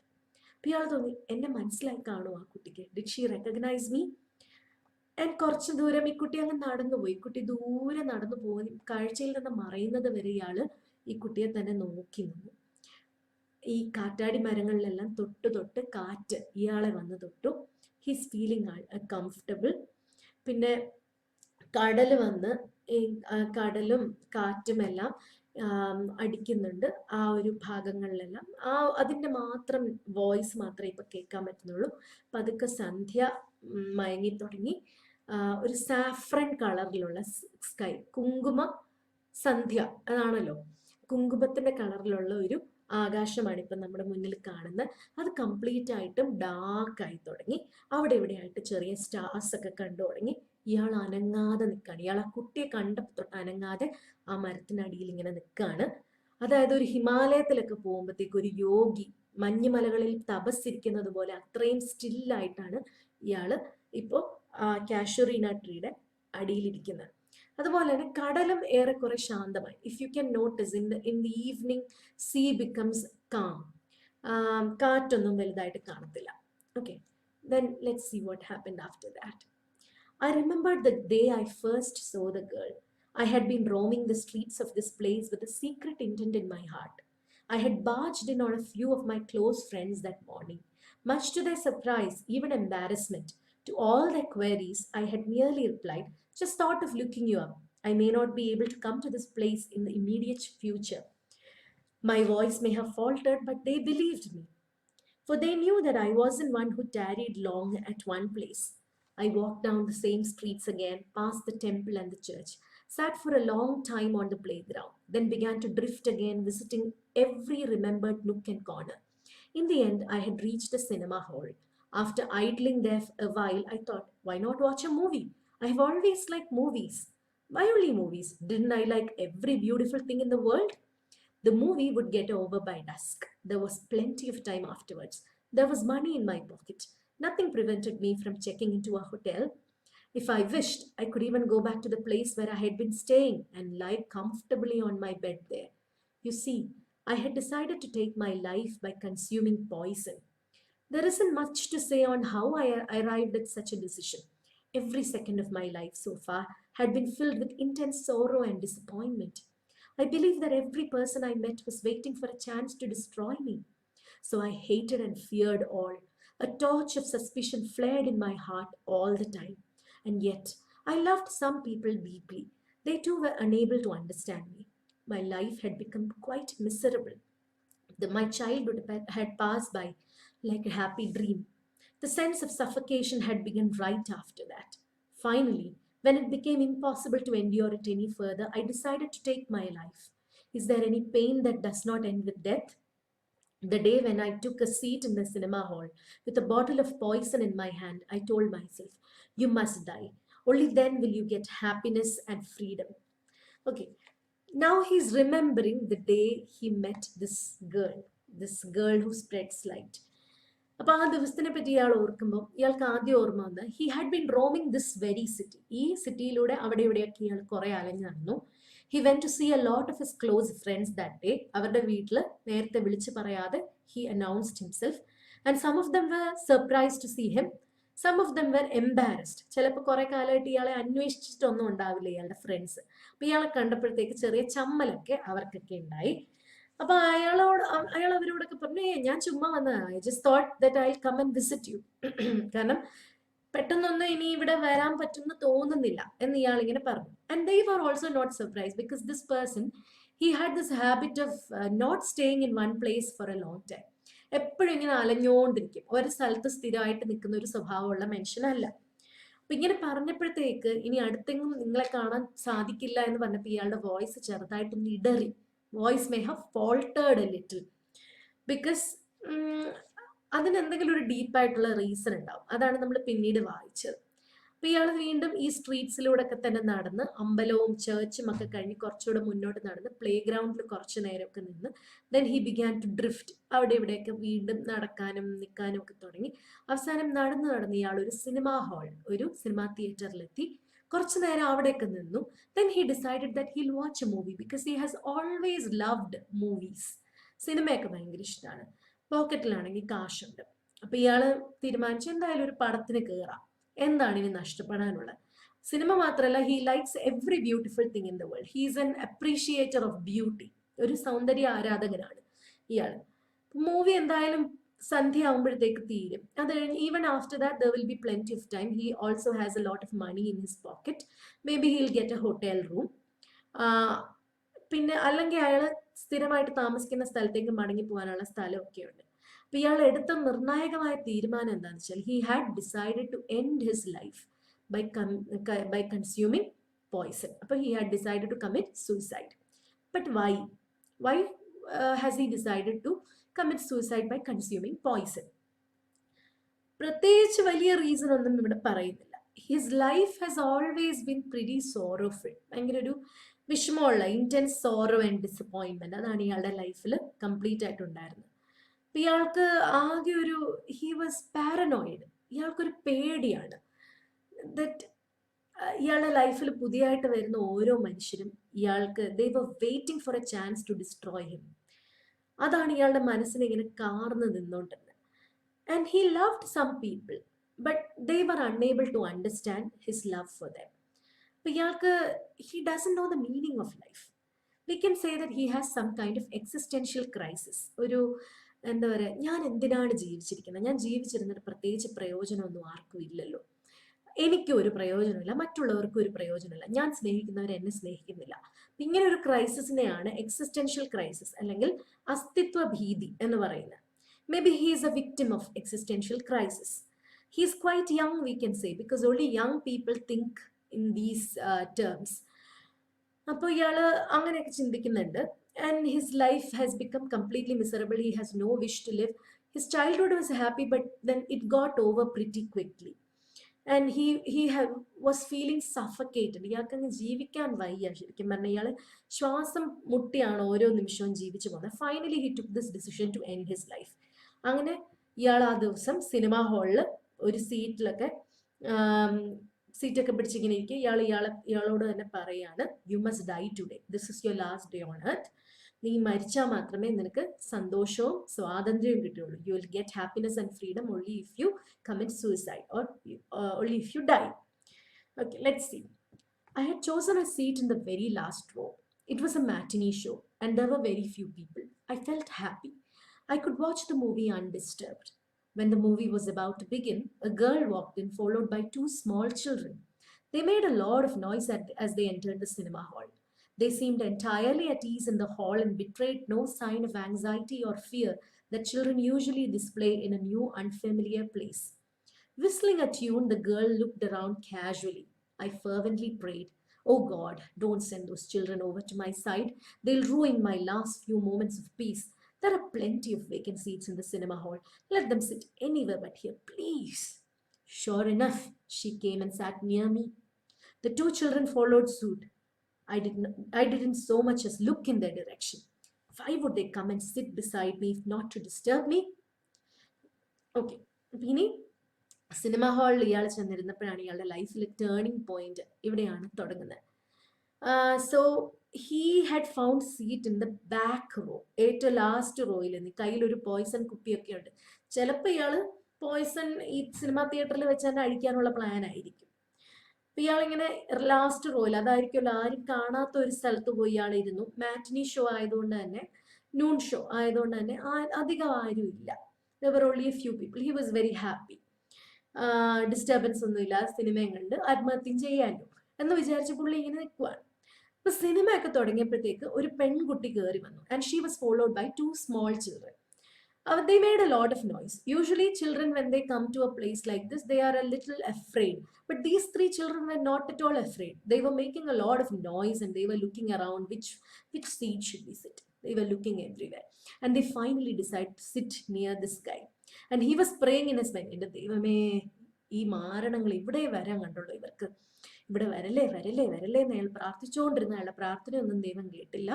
അപ്പൊ ഇയാൾ തോന്നി, എന്നെ മനസ്സിലായി കാണുമോ ആ കുട്ടിക്ക്? Did she recognise me? And കുറച്ച് ദൂരം ഈ കുട്ടി അങ്ങ് നടന്നുപോയി. ഈ കുട്ടി ദൂരെ നടന്നു പോകും, കാഴ്ചയിൽ നിന്ന് മറയുന്നത് വരെ ഇയാള് ഈ കുട്ടിയെ തന്നെ നോക്കി നിന്നു. ഈ കാറ്റാടി മരങ്ങളിലെല്ലാം തൊട്ട് തൊട്ട് കാറ്റ് ഇയാളെ വന്ന് തൊട്ടു. His feeling comfortable. പിന്നെ കടൽ വന്ന് ഈ കടലും കാറ്റുമെല്ലാം അടിക്കുന്നുണ്ട് ആ ഒരു ഭാഗങ്ങളിലെല്ലാം. അതിൻ്റെ മാത്രം വോയിസ് മാത്രമേ ഇപ്പൊ കേൾക്കാൻ പറ്റുന്നുള്ളൂ. പതുക്കെ സന്ധ്യ മയങ്ങി തുടങ്ങി. ഒരു സാഫ്രൻ കളറിലുള്ള സ്കൈ, കുങ്കുമ സന്ധ്യ അതാണല്ലോ, കുങ്കുമത്തിന്റെ കളറിലുള്ള ഒരു ആകാശമാണ് ഇപ്പം നമ്മുടെ മുന്നിൽ കാണുന്നത്. അത് കംപ്ലീറ്റ് ആയിട്ടും ഡാർക്ക് ആയി തുടങ്ങി. അവിടെ ഇവിടെ ആയിട്ട് ചെറിയ സ്റ്റാർസ് ഒക്കെ കണ്ടു തുടങ്ങി. ഇയാൾ അനങ്ങാതെ നിൽക്കുകയാണ്. ഇയാൾ ആ കുട്ടിയെ കണ്ടപ്പോൾ തൊട്ട് അനങ്ങാതെ ആ മരത്തിനടിയിൽ ഇങ്ങനെ നിൽക്കുകയാണ്. അതായത് ഒരു ഹിമാലയത്തിലൊക്കെ പോകുമ്പോഴത്തേക്ക് ഒരു യോഗി മഞ്ഞുമലകളിൽ തപസ്സിരിക്കുന്നത് പോലെ അത്രയും സ്റ്റില്ലായിട്ടാണ് ഇയാൾ ഇപ്പോൾ കാഷ്വറീന ട്രീയുടെ അടിയിലിരിക്കുന്നത്. അതുപോലെ തന്നെ കടലും ഏറെക്കുറെ ശാന്തമായി. If you can notice in the evening sea becomes calm. കാറ്റൊന്നും വലുതായിട്ട് കാണത്തില്ല. Okay, then let's see what happened after that. I remembered the day I first saw the girl. I had been roaming the streets of this place with a secret intent in my heart. I had barged in on a few of my close friends that morning. Much to their surprise, even embarrassment, to all their queries, I had merely replied, "Just thought of looking you up. I may not be able to come to this place in the immediate future." My voice may have faltered, but they believed me, for they knew that I wasn't one who tarried long at one place. I walked down the same streets again, past the temple and the church, sat for a long time on the playground, then began to drift again, visiting every remembered nook and corner. In the end, I had reached the cinema hall. After idling there a while, I thought, why not watch a movie? I have always liked movies. Why only movies? Didn't I like every beautiful thing in the world? The movie would get over by dusk. There was plenty of time afterwards. There was money in my pocket. Nothing prevented me from checking into a hotel. If I wished, I could even go back to the place where I had been staying and lie comfortably on my bed there. You see, I had decided to take my life by consuming poison. There isn't much to say on how I arrived at such a decision. Every second of my life so far had been filled with intense sorrow and disappointment. I believe that every person I met was waiting for a chance to destroy me. So I hated and feared all. A torch of suspicion flared in my heart all the time. And yet, I loved some people deeply. They too were unable to understand me. My life had become quite miserable. My childhood had passed by like a happy dream. The sense of suffocation had begun right after that. Finally, when it became impossible to endure it any further, I decided to take my life. Is there any pain that does not end with death? The day when I took a seat in the cinema hall with a bottle of poison in my hand, I told myself, you must die. Only then will you get happiness and freedom. Okay, now he's remembering the day he met this girl who spreads light. അപ്പൊ ആ ദിവസത്തിനെ പറ്റി ഇയാൾ ഓർക്കുമ്പോൾ ഇയാൾക്ക് ആദ്യം ഓർമ്മ വന്ന് he had been roaming this very city. ഈ സിറ്റിയിലൂടെ അവിടെ ഇവിടെയൊക്കെ ഇയാൾ കുറെ അലഞ്ഞു നടന്നു. He went to see a lot of his close friends that day. അവരുടെ വീട്ടിൽ നേരത്തെ വിളിച്ചു പറയാതെ he announced himself. And some of them were surprised to see him, some of them were embarrassed. ചിലപ്പോൾ കുറെ കാലമായിട്ട് ഇയാളെ അന്വേഷിച്ചിട്ടൊന്നും ഉണ്ടാവില്ല ഇയാളുടെ ഫ്രണ്ട്സ്. അപ്പൊ ഇയാളെ കണ്ടപ്പോഴത്തേക്ക് ചെറിയ ചമ്മലൊക്കെ അവർക്കൊക്കെ ഉണ്ടായി. അപ്പൊ അയാൾ അവരോടൊക്കെ പറഞ്ഞു, ഞാൻ ചുമ്മാ വന്നതാണ്, I just thought that I come and visit you. കാരണം പെട്ടെന്നൊന്നും ഇനി ഇവിടെ വരാൻ പറ്റുമെന്ന് തോന്നുന്നില്ല എന്ന് ഇയാൾ ഇങ്ങനെ പറഞ്ഞു. And they were also not surprise because this person he had this habit of not staying in one place for a long time. എപ്പോഴും ഇങ്ങനെ അലഞ്ഞോണ്ടിരിക്കും, ഒരു സ്ഥലത്ത് സ്ഥിരമായിട്ട് നിൽക്കുന്ന ഒരു സ്വഭാവമുള്ള മനുഷ്യനല്ല. അപ്പൊ ഇങ്ങനെ പറഞ്ഞപ്പോഴത്തേക്ക് ഇനി അടുത്തെങ്കിലും നിങ്ങളെ കാണാൻ സാധിക്കില്ല എന്ന് പറഞ്ഞപ്പോൾ ഇയാളുടെ വോയിസ് ചെറുതായിട്ടൊന്ന് ഇടറി. Voice may have faltered a little because അതിന് എന്തെങ്കിലും ഒരു ഡീപ്പായിട്ടുള്ള റീസൺ ഉണ്ടാവും. അതാണ് നമ്മൾ പിന്നീട് വായിച്ചത്. അപ്പൊ ഇയാൾ വീണ്ടും ഈ സ്ട്രീറ്റ്സിലൂടെ ഒക്കെ തന്നെ നടന്ന് അമ്പലവും ചേർച്ചും ഒക്കെ കഴിഞ്ഞ് കുറച്ചുകൂടെ മുന്നോട്ട് നടന്ന് പ്ലേ ഗ്രൗണ്ടിൽ കുറച്ചു നേരമൊക്കെ നിന്ന് then he began to drift. അവിടെ ഇവിടെയൊക്കെ വീണ്ടും നടക്കാനും നിൽക്കാനും ഒക്കെ തുടങ്ങി. അവസാനം നടന്ന് ഇയാൾ ഒരു സിനിമാ ഹാൾ, ഒരു സിനിമാ തിയേറ്ററിലെത്തി. കുറച്ചു നേരം അവിടെയൊക്കെ നിന്നു. Then he decided that hill watch A movie because he has always loved movies. സിനിമയൊക്കെ ഭയങ്കര ഇഷ്ടമാണ്. പോക്കറ്റിലാണെങ്കിൽ കാശുണ്ട്. അപ്പൊ ഇയാള് തീരുമാനിച്ചു എന്തായാലും ഒരു പടത്തിന് കയറാം, എന്താണ് ഇനി നഷ്ടപ്പെടാനുള്ളത്. സിനിമ മാത്രമല്ല, he likes every beautiful thing in the world. He is an appreciator of beauty. ഒരു സൗന്ദര്യ ആരാധകനാണ് ഇയാൾ. മൂവി എന്തായാലും സന്ധ്യ ആവുമ്പോഴത്തേക്ക് തീരും. അത് കഴിഞ്ഞ് even after that there will be plenty of time. He also has a lot of money in his pocket. Maybe he'll get a hotel room. പിന്നെ അല്ലെങ്കിൽ അയാൾ സ്ഥിരമായിട്ട് താമസിക്കുന്ന സ്ഥലത്തേക്ക് മടങ്ങി പോകാനുള്ള സ്ഥലമൊക്കെ ഉണ്ട്. അപ്പൊ ഇയാൾ എടുത്ത നിർണായകമായ തീരുമാനം എന്താണെന്ന് വെച്ചാൽ he had decided to end his life by consuming poison. അപ്പൊ he had decided to commit suicide. But why has he decided to commit suicide by consuming poison? പ്രത്യേകിച്ച് വലിയ റീസൺ ഒന്നും ഇവിടെ പറയുന്നില്ല. His life has always been pretty sorrowful. ഭയങ്കര ഒരു വിഷമമുള്ള intense sorrow and disappointment, അതാണ് ഇയാളുടെ ലൈഫിൽ കംപ്ലീറ്റ് ആയിട്ടുണ്ടായിരുന്നത്. അപ്പൊ ഇയാൾക്ക് ആകെ ഒരു ഹി വാസ് പാരനോയിഡ്. ഇയാൾക്കൊരു പേടിയാണ് ദറ്റ് ഇയാളുടെ ലൈഫിൽ പുതിയതായിട്ട് വരുന്ന ഓരോ മനുഷ്യരും ഇയാൾക്ക് they were waiting for a chance to destroy him. അതാണ് ഇയാളുടെ മനസ്സിനെ ഇങ്ങനെ കാർന്ന് നിന്നോണ്ടിരുന്നത്. And he loved some people but they were unable to understand his love for them. അപ്പൊ ഇയാൾക്ക് he doesn't know the meaning of life. We can say that he has some kind of existential crisis. ഒരു എന്താ പറയുക, ഞാൻ എന്തിനാണ് ജീവിച്ചിരിക്കുന്നത്, ഞാൻ ജീവിച്ചിരുന്നിട്ട് പ്രത്യേകിച്ച് പ്രയോജനമൊന്നും ആർക്കും ഇല്ലല്ലോ, എനിക്കും ഒരു പ്രയോജനമില്ല, മറ്റുള്ളവർക്കും ഒരു പ്രയോജനമില്ല, ഞാൻ സ്നേഹിക്കുന്നവർ എന്നെ സ്നേഹിക്കുന്നില്ല. ഇങ്ങനെ ഒരു ക്രൈസിസിനെയാണ് എക്സിസ്റ്റൻഷ്യൽ ക്രൈസിസ് അല്ലെങ്കിൽ അസ്തിത്വ ഭീതി എന്ന് പറയുന്നത്. May be he is A victim of existential crisis. He is quite young, V can say, because only young people think in these terms. അപ്പോൾ ഇയാള് അങ്ങനെയൊക്കെ ചിന്തിക്കുന്നുണ്ട്. And his life has become completely miserable. He has no wish to live. His childhood was happy, but then it got over pretty quickly. And was feeling suffocated. ഇയാൾക്ക് അങ്ങ് ജീവിക്കാൻ വയ്യ. ശരിക്കും പറഞ്ഞാൽ ഇയാൾ ശ്വാസം മുട്ടിയാണ് ഓരോ നിമിഷവും ജീവിച്ചു പോകുന്നത്. Finally he took this decision to end his life. അങ്ങനെ ഇയാൾ ആ ദിവസം സിനിമാ ഹാളിൽ ഒരു സീറ്റൊക്കെ പിടിച്ചിങ്ങനെ ഇരിക്കുക. ഇയാളോട് തന്നെ പറയാണ്, you must die today, this is your last day on earth. നീ മരിച്ചാൽ മാത്രമേ നിനക്ക് സന്തോഷവും സ്വാതന്ത്ര്യവും കിട്ടുള്ളൂ. You will get happiness and freedom only if you commit suicide or only if you die. Okay, let's see. I had chosen a seat in the very last row. It was a matinee show and there were very few people. I felt happy. I could watch the movie undisturbed. When the movie was about to begin, a girl walked in, followed by two small children. They made a lot of noise as they entered the cinema hall. They seemed entirely at ease in the hall and betrayed no sign of anxiety or fear that children usually display in a new, unfamiliar place. Whistling a tune, the girl looked around casually. I fervently prayed, "Oh God, don't send those children over to my side. They'll ruin my last few moments of peace. There are plenty of vacant seats in the cinema hall. Let them sit anywhere but here, please." Sure enough, she came and sat near me. The two children followed suit. I didn't so much as look in their direction. Why would they come and sit beside me if not to disturb me? Okay, ഇനി cinema ഹാളിൽ ഇയാൾ ചെന്നിരുന്നപ്പോഴാണ് ഇയാളുടെ ലൈഫിൽ turning point ഇവിടെയാണ് തുടങ്ങുന്നത്. So he had found seat in the back row, ഏറ്റവും last റോയിൽ നിന്ന്. കയ്യിലൊരു പോയിസൺ കുപ്പിയൊക്കെ ഉണ്ട്. ചിലപ്പോൾ ഇയാൾ പോയിസൺ ഈ സിനിമാ തിയേറ്ററിൽ വെച്ച് തന്നെ അഴിക്കാനുള്ള പ്ലാൻ ആയിരിക്കും. അപ്പൊ ഇയാളിങ്ങനെ ലാസ്റ്റ് റോയിൽ, അതായിരിക്കുമല്ലോ ആരും കാണാത്ത ഒരു സ്ഥലത്ത് പോയി ഇയാൾ ഇരുന്നു. മാറ്റിനി ഷോ ആയതുകൊണ്ട് തന്നെ, നൂൺ ഷോ ആയതുകൊണ്ട് തന്നെ അധികം ആരും ഇല്ല. there were only a few people. He was very happy. Disturbance ഒന്നുമില്ല, സിനിമയും കണ്ട് ആത്മഹത്യം ചെയ്യാമല്ലോ എന്ന് വിചാരിച്ച പുള്ളി ഇങ്ങനെ നിൽക്കുവാണ്. അപ്പൊ സിനിമയൊക്കെ തുടങ്ങിയപ്പോഴത്തേക്ക് ഒരു പെൺകുട്ടി കയറി വന്നു. And she was followed by two small children. They made a lot of noise. Usually children, when they come to a place like this, they are a little afraid. But these three children were not at all afraid. They were making a lot of noise and they were looking around which seat should we sit. They were looking everywhere. And they finally decided to sit near this guy. And he was praying in his mind, "എൻ്റെ ദൈവമേ, ഈ മാരണങ്ങൾ ഇവിടെ വരാൻ കണ്ടുള്ളൂ, ഇവർക്ക് ഇവിടെ വരല്ലേ വരല്ലേ വരല്ലേ" എന്ന് അയാൾ പ്രാർത്ഥിച്ചുകൊണ്ടിരുന്ന അയാളുടെ പ്രാർത്ഥനയൊന്നും ദൈവം കേട്ടില്ല.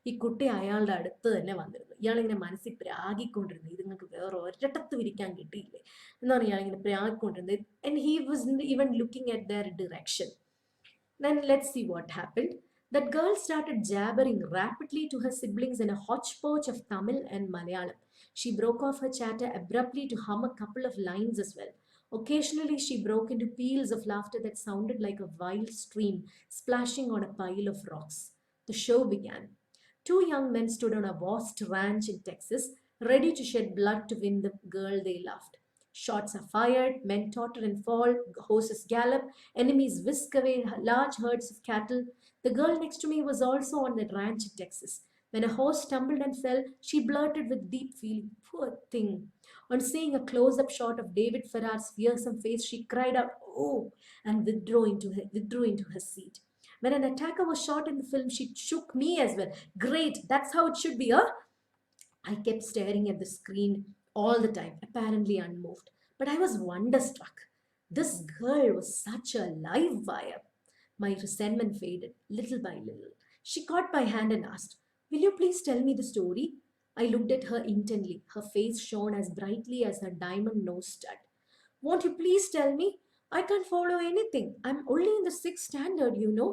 ഈ കുട്ടി അയാളുടെ അടുത്ത് തന്നെ വന്നിരുന്നു. ഇയാളിങ്ങനെ മനസ്സിൽ പ്രാഗിക്കൊണ്ടിരുന്നു, ഇത് നിങ്ങൾക്ക് വേറെ ഒരിടത്ത് വിരിക്കാൻ കിട്ടിയില്ലേ എന്നാണ് ഇയാളിങ്ങനെ പ്രാഗിക്കൊണ്ടിരുന്നത്. And he wasn't even looking at their direction. Then let's see what happened. That girl started jabbering rapidly to her siblings in a hodgepodge of Tamil and Malayalam. She broke off her chatter abruptly to hum a couple of lines as well. Occasionally, she broke into peals of laughter that sounded like a wild stream splashing on a pile of rocks. The show began. Two young men stood on a vast ranch in Texas, ready to shed blood to win the girl they loved. Shots are fired, men totter and fall, horses gallop, enemies whisk away large herds of cattle. The girl next to me was also on that ranch in Texas. When a horse stumbled and fell, she blurted with deep feeling, "Poor thing." On seeing a close up shot of David Farrar's fearsome face, she cried out, "Oh," and withdrew into her seat. When an attacker was shot in the film, she shook me as well. "Great, that's how it should be, huh?" I kept staring at the screen all the time, apparently unmoved. But I was wonderstruck. This girl was such a live wire. My resentment faded little by little. She caught my hand and asked, "Will you please tell me the story?" I looked at her intently. Her face shone as brightly as her diamond nose stud. "Won't you please tell me? I can't follow anything. I'm only in the sixth standard, you know."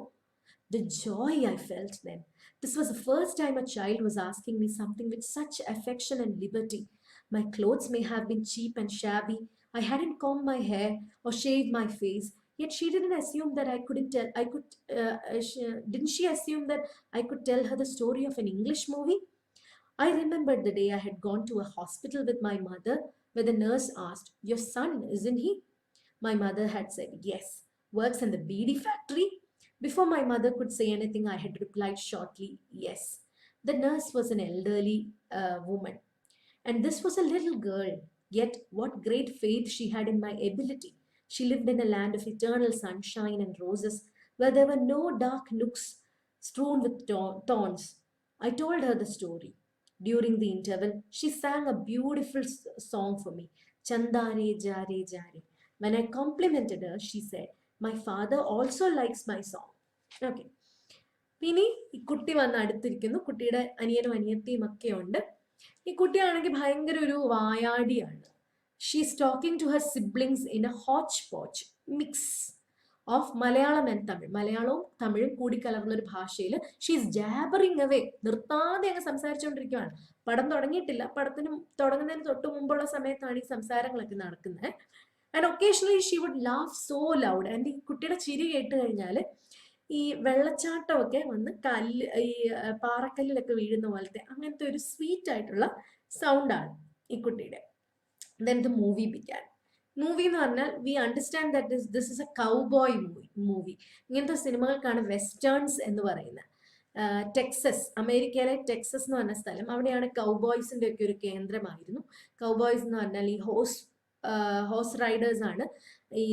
The joy I felt then. This was the first time a child was asking me something with such affection and liberty. My clothes may have been cheap and shabby. I hadn't combed my hair or shaved my face. Yet she didn't assume that I couldn't tell. I could. Didn't she assume that I could tell her the story of an English movie? I remembered the day I had gone to a hospital with my mother, where the nurse asked, "Your son, isn't he?" My mother had said, "Yes." "Works in the beady factory?" Before my mother could say anything, I had replied shortly, "Yes." The nurse was an elderly woman, and this was a little girl. Yet, what great faith she had in my ability. She lived in a land of eternal sunshine and roses, where there were no dark nooks strewn with thorns. I told her the story. During the interval, she sang a beautiful song for me, "Chandare Jare Jare." When I complimented her, she said, "My father also likes my song." Okay. ഇനി ഈ കുട്ടി വന്ന് അടുത്തിരിക്കുന്നു. കുട്ടിയുടെ അനിയനും അനിയത്തിയും ഒക്കെ ഉണ്ട്. ഈ കുട്ടിയാണെങ്കിൽ ഭയങ്കര ഒരു വായാടിയാണ്. She's talking to her siblings in a hotch potch mix of Malayalam and Tamil. മലയാളവും തമിഴും കൂടി കലർന്ന ഒരു ഭാഷയിൽ ഷീസ് ജാബറിങ് അവേ, നിർത്താതെ അങ്ങ് സംസാരിച്ചുകൊണ്ടിരിക്കുകയാണ്. പടം തുടങ്ങിയിട്ടില്ല. പടത്തിന് തുടങ്ങുന്നതിന് തൊട്ട് മുമ്പുള്ള സമയത്താണ് ഈ സംസാരങ്ങളൊക്കെ നടക്കുന്നത്. And occasionally she would laugh so loud. And ഈ കുട്ടിയുടെ ചിരി കേട്ട് കഴിഞ്ഞാൽ ഈ വെള്ളച്ചാട്ടമൊക്കെ വന്ന് ഈ പാറക്കല്ലിലൊക്കെ വീഴുന്ന പോലത്തെ അങ്ങനത്തെ ഒരു സ്വീറ്റ് ആയിട്ടുള്ള സൗണ്ടാണ് ഈ കുട്ടിയുടെ. Then the movie began. Movie എന്ന് പറഞ്ഞാൽ we understand that this is A cowboy movie. ഇങ്ങനത്തെ സിനിമകൾക്കാണ് വെസ്റ്റേൺസ് എന്ന് പറയുന്നത്. ടെക്സസ്, അമേരിക്കയിലെ ടെക്സസ് എന്ന് പറഞ്ഞ സ്ഥലം, അവിടെയാണ് കൗബോയ്സിന്റെ ഒക്കെ ഒരു കേന്ദ്രമായിരുന്നു. കൗബോയ്സ് എന്ന് പറഞ്ഞാൽ ഈ ഹോഴ്സ് റൈഡേഴ്സ് ആണ്. ഈ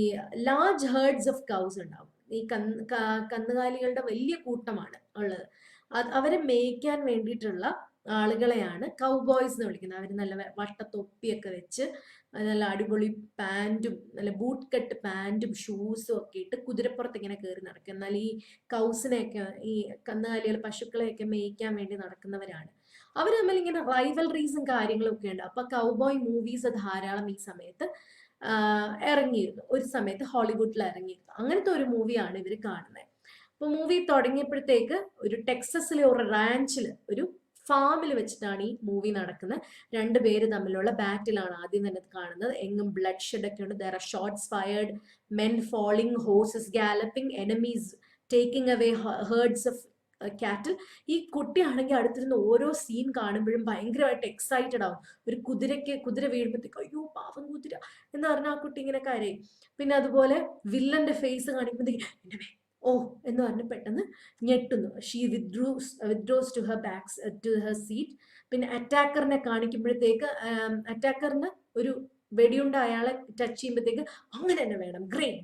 ലാർജ് ഹേർഡ്സ് ഓഫ് കൗസ് ഉണ്ടാവും. ഈ കന്നുകാലികളുടെ വലിയ കൂട്ടമാണ് ഉള്ളത്. അവരെ മേയ്ക്കാൻ വേണ്ടിയിട്ടുള്ള ആളുകളെയാണ് കൗബോയ്സ് എന്ന് വിളിക്കുന്നത്. അവർ നല്ല വട്ടത്തൊപ്പിയൊക്കെ വെച്ച് നല്ല അടിപൊളി പാൻറ്റും നല്ല ബൂട്ട് കട്ട് പാൻറ്റും ഷൂസും ഒക്കെ ഇട്ട് കുതിരപ്പുറത്ത് ഇങ്ങനെ കയറി നടക്കും. എന്നാൽ ഈ കൗസിനെയൊക്കെ, ഈ കന്നുകാലികൾ പശുക്കളെയൊക്കെ മേയ്ക്കാൻ വേണ്ടി നടക്കുന്നവരാണ് അവർ. തമ്മിൽ ഇങ്ങനെ റൈവൽറീസും കാര്യങ്ങളും ഒക്കെ ഉണ്ട്. അപ്പൊ കൗബോയ് മൂവീസ് ധാരാളം ഈ സമയത്ത് ഇറങ്ങിയിരുന്നു. ഒരു സമയത്ത് ഹോളിവുഡിൽ ഇറങ്ങിയിരുന്നു. അങ്ങനത്തെ ഒരു മൂവിയാണ് ഇവർ കാണുന്നത്. അപ്പൊ മൂവി തുടങ്ങിയപ്പോഴത്തേക്ക് ഒരു ടെക്സസിലെ ഒരു റാഞ്ചിൽ, ഒരു ഫാമിൽ വെച്ചിട്ടാണ് ഈ മൂവി നടക്കുന്നത്. രണ്ടുപേര് തമ്മിലുള്ള ബാറ്റിലാണ് ആദ്യം തന്നെ കാണുന്നത്. എങ്ങും ബ്ലഡ് ഷെഡ് ഒക്കെ ഉണ്ട്. There are shots fired, men falling, horses galloping, enemies taking away herds of cattle. ഈ കുട്ടിയാണെങ്കിൽ അടുത്തിരുന്ന് ഓരോ സീൻ കാണുമ്പോഴും ഭയങ്കരമായിട്ട് എക്സൈറ്റഡ് ആവും. ഒരു കുതിര വീഴുമ്പോഴത്തേക്ക് "അയ്യോ പാവം കുതിര" എന്ന് പറഞ്ഞാൽ ആ കുട്ടി ഇങ്ങനെ കരയും. പിന്നെ അതുപോലെ വില്ലന്റെ ഫേസ് കാണിക്കുമ്പോഴത്തേക്ക് "എന്നെ ഓ" എന്ന് പറഞ്ഞ് പെട്ടെന്ന് ഞെട്ടുന്നു. She withdraws to her seat. പിന്നെ അറ്റാക്കറിനെ കാണിക്കുമ്പോഴത്തേക്ക് അറ്റാക്കറിന് ഒരു വെടിയുണ്ട അയാളെ ടച്ച് ചെയ്യുമ്പോഴത്തേക്ക് "അങ്ങനെ തന്നെ വേണം, great,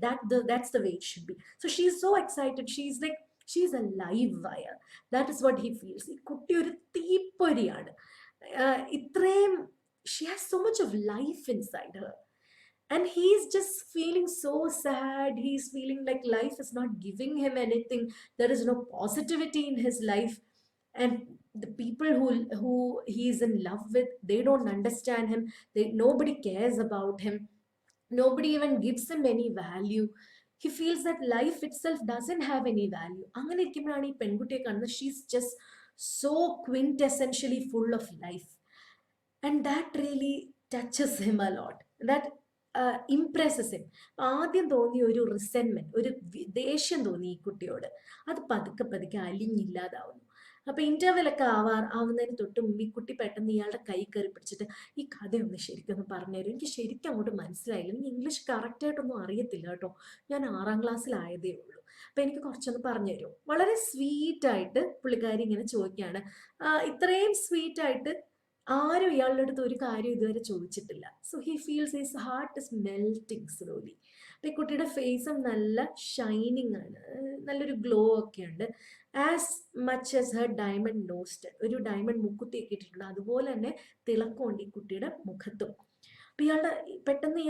that's the way it should be." So she is so excited. She's A live wire. That is what he feels. ഈ കുട്ടി ഒരു തീപ്പൊരിയാണ്. ഇത്രയും she has so much of life inside Har. And he's just feeling so sad. He's feeling like life is not giving him anything. There is no positivity in his life. And the people who he's in love with, they don't understand him. Nobody cares about him. Nobody even gives him any value. He feels that life itself doesn't have any value. അങ്ങനെ ഇരിക്കുമ്പോഴാണ് ഈ പെൺകുട്ടിയെ കാണുന്നത്. She's just so quintessentially full of life. And that really touches him a lot. That impresses him. ആദ്യം തോന്നിയ ഒരു റിസെന്റ്മെന്റ്, ഒരു ദേഷ്യം തോന്നി ഈ കുട്ടിയോട്. അത് പതുക്കെ പതുക്കെ അലിഞ്ഞില്ലാതാവുന്നു. അപ്പൊ ഇന്റർവെൽ ഒക്കെ ആവുന്നതിന് തൊട്ട് മുമ്പ് ഈ കുട്ടി പെട്ടെന്ന് ഇയാളുടെ കൈ കയറി പിടിച്ചിട്ട് ഈ കഥയൊന്ന് ശരിക്കൊന്ന് പറഞ്ഞുതരും, എനിക്ക് ശരിക്കും അങ്ങോട്ട് മനസ്സിലായില്ല, എനിക്ക് ഇംഗ്ലീഷ് കറക്റ്റ് ആയിട്ടൊന്നും അറിയത്തില്ല കേട്ടോ, ഞാൻ 6ാം ക്ലാസ്സിലായതേ ഉള്ളൂ, അപ്പൊ എനിക്ക് കുറച്ചൊന്ന് പറഞ്ഞു തരുമോ. വളരെ സ്വീറ്റ് ആയിട്ട് പുള്ളിക്കാരി ഇങ്ങനെ ചോദിക്കുകയാണ്. ഇത്രയും സ്വീറ്റ് ആയിട്ട് ആരും ഇയാളുടെ അടുത്ത് ഒരു കാര്യം ഇതുവരെ ചോദിച്ചിട്ടില്ല. So he feels his heart is melting slowly. അപ്പൊ ഈ കുട്ടിയുടെ ഫേസും നല്ല ഷൈനിങ് ആണ്, നല്ലൊരു ഗ്ലോ ഒക്കെ ഉണ്ട്. As much as her diamond nose, ഒരു ഡയമണ്ട് മുക്കുത്തിയൊക്കെ ഇട്ടിട്ടുണ്ട്, അതുപോലെ തന്നെ തിളക്കമുണ്ട് ഈ കുട്ടിയുടെ മുഖത്തും. അപ്പൊ പെട്ടെന്ന്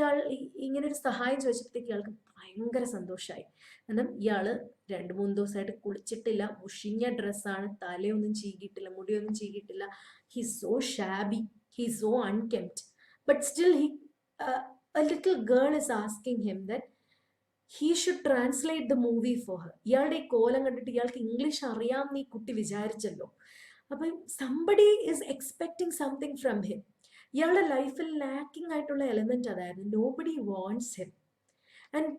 ഇങ്ങനെ ഒരു സഹായം ചോദിച്ചപ്പോഴത്തേക്ക് ഇയാൾക്ക് ഭയങ്കര സന്തോഷമായി. കാരണം ഇയാള് 2-3 ദിവസമായിട്ട് കുളിച്ചിട്ടില്ല, മുഷിഞ്ഞ ഡ്രസ്സാണ്, തലയൊന്നും ചീകിയിട്ടില്ല, മുടിയൊന്നും ചീകിയിട്ടില്ല. He's so shabby, he's so unkempt, but still a little girl is asking him that he should translate the movie for her. ഇയാളുടെ ഈ കോലം കണ്ടിട്ട് ഇയാൾക്ക് ഇംഗ്ലീഷ് അറിയാമെന്ന് ഈ കുട്ടി വിചാരിച്ചല്ലോ. അപ്പം somebody is expecting something from him. ഇയാളുടെ ലൈഫിൽ ലാക്കിംഗ് ആയിട്ടുള്ള എലമെന്റ് അതായിരുന്നു, nobody wants him. And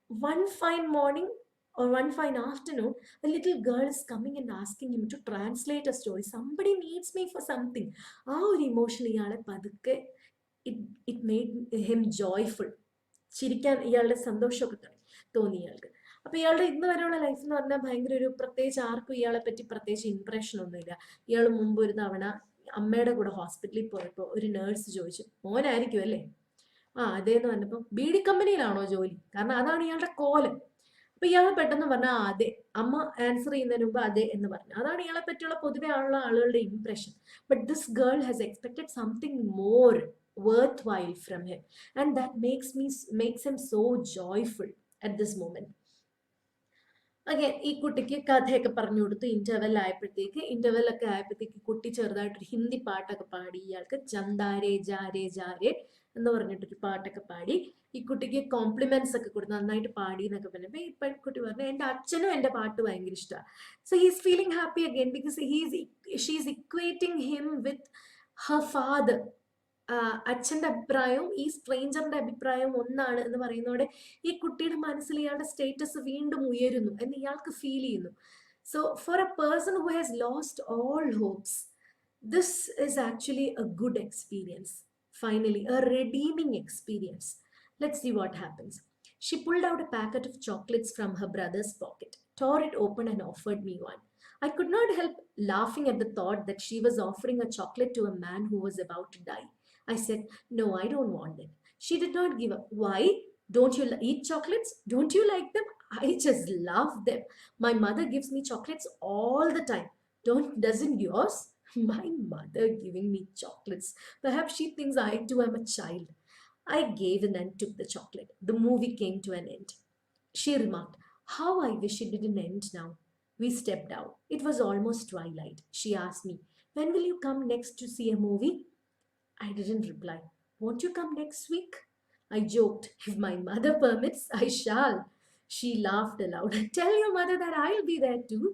one fine morning or one fine afternoon, a little girl is coming and asking him to translate a story. Somebody needs me for something. ആ ഒരു emotion ഇയാളെ പതുക്കെ it made him joyful. ചിരിക്കാൻ ഇയാളുടെ സന്തോഷമൊക്കെ തോന്നി ഇയാൾക്ക്. അപ്പൊ ഇയാളുടെ ഇന്ന് വരെയുള്ള ലൈഫ് എന്ന് പറഞ്ഞാൽ ഭയങ്കര ഒരു പ്രത്യേകിച്ച് ആർക്കും ഇയാളെ പറ്റി പ്രത്യേകിച്ച് ഇംപ്രഷൻ ഒന്നുമില്ല. ഇയാൾ മുമ്പ് ഒരു തവണ അമ്മയുടെ കൂടെ ഹോസ്പിറ്റലിൽ പോയപ്പോൾ ഒരു നേഴ്സ് ചോദിച്ചു, മോനായിരിക്കും അല്ലേ? അതേന്ന് പറഞ്ഞപ്പോ ബീഡി കമ്പനിയിലാണോ ജോലി? കാരണം അതാണ് ഇയാളുടെ കോലം. അപ്പൊ ഇയാൾ പെട്ടെന്ന് പറഞ്ഞ അതെ. അമ്മ ആൻസർ ചെയ്യുന്നതിന് മുമ്പ് അതെ എന്ന് പറഞ്ഞു. അതാണ് ഇയാളെ പറ്റിയുള്ള പൊതുവെ ഉള്ള ആളുകളുടെ impression. But this girl has expected something more worth while from him, and that makes him so joyful at this moment. Again ഈ കുട്ടിക്ക് കഥയൊക്കെ പറഞ്ഞു കൊടുത്തു. ഇന്റർവെല്ലൊക്കെ ആയപ്പോഴത്തേക്ക് കുട്ടി ചെറുതായിട്ടൊരു ഹിന്ദി പാട്ടൊക്കെ പാടി. ഇയാൾക്ക് ചന്ദാരേ ജാരേ ജാരേ എന്ന് പറഞ്ഞിട്ടൊരു പാട്ടൊക്കെ പാടി. ഈ കുട്ടിക്ക് കോംപ്ലിമെന്റ്സ് ഒക്കെ കൊടുത്തു, നന്നായിട്ട് പാടി എന്നൊക്കെ പറഞ്ഞപ്പോ ഈ പെൺകുട്ടി പറഞ്ഞു, എന്റെ അച്ഛനും എന്റെ പാട്ട് ഭയങ്കര ഇഷ്ടമാണ്. So he's feeling happy again because she's equating him with her father. അച്ഛന്റെ അഭിപ്രായവും ഈ സ്ട്രേഞ്ചറിന്റെ അഭിപ്രായവും ഒന്നാണ് എന്ന് പറയുന്നതോടെ ഈ കുട്ടിയുടെ മനസ്സിൽ ഇയാളുടെ സ്റ്റേറ്റസ് വീണ്ടും ഉയരുന്നു എന്ന് ഇയാൾക്ക് ഫീൽ ചെയ്യുന്നു. So for a person who has lost all hopes, this is actually a good experience. Finally, a redeeming experience. Let's see what happens. She pulled out a packet of chocolates from her brother's pocket, tore it open, and offered me one. I could not help laughing at the thought that she was offering a chocolate to a man who was about to die. I said, "No, I don't want it." She did not give up. "Why? Don't you eat chocolates? Don't you like them?" "I just love them. My mother gives me chocolates all the time. Doesn't yours?" My mother giving me chocolates. Perhaps she thinks I too am a child. I gave in and took the chocolate. The movie came to an end. She remarked, "How I wish it didn't end now." We stepped out. It was almost twilight. She asked me, "When will you come next to see a movie?" I didn't reply. "Won't you come next week?" I joked, "If my mother permits, I shall." She laughed aloud. "Tell your mother that I'll be there too."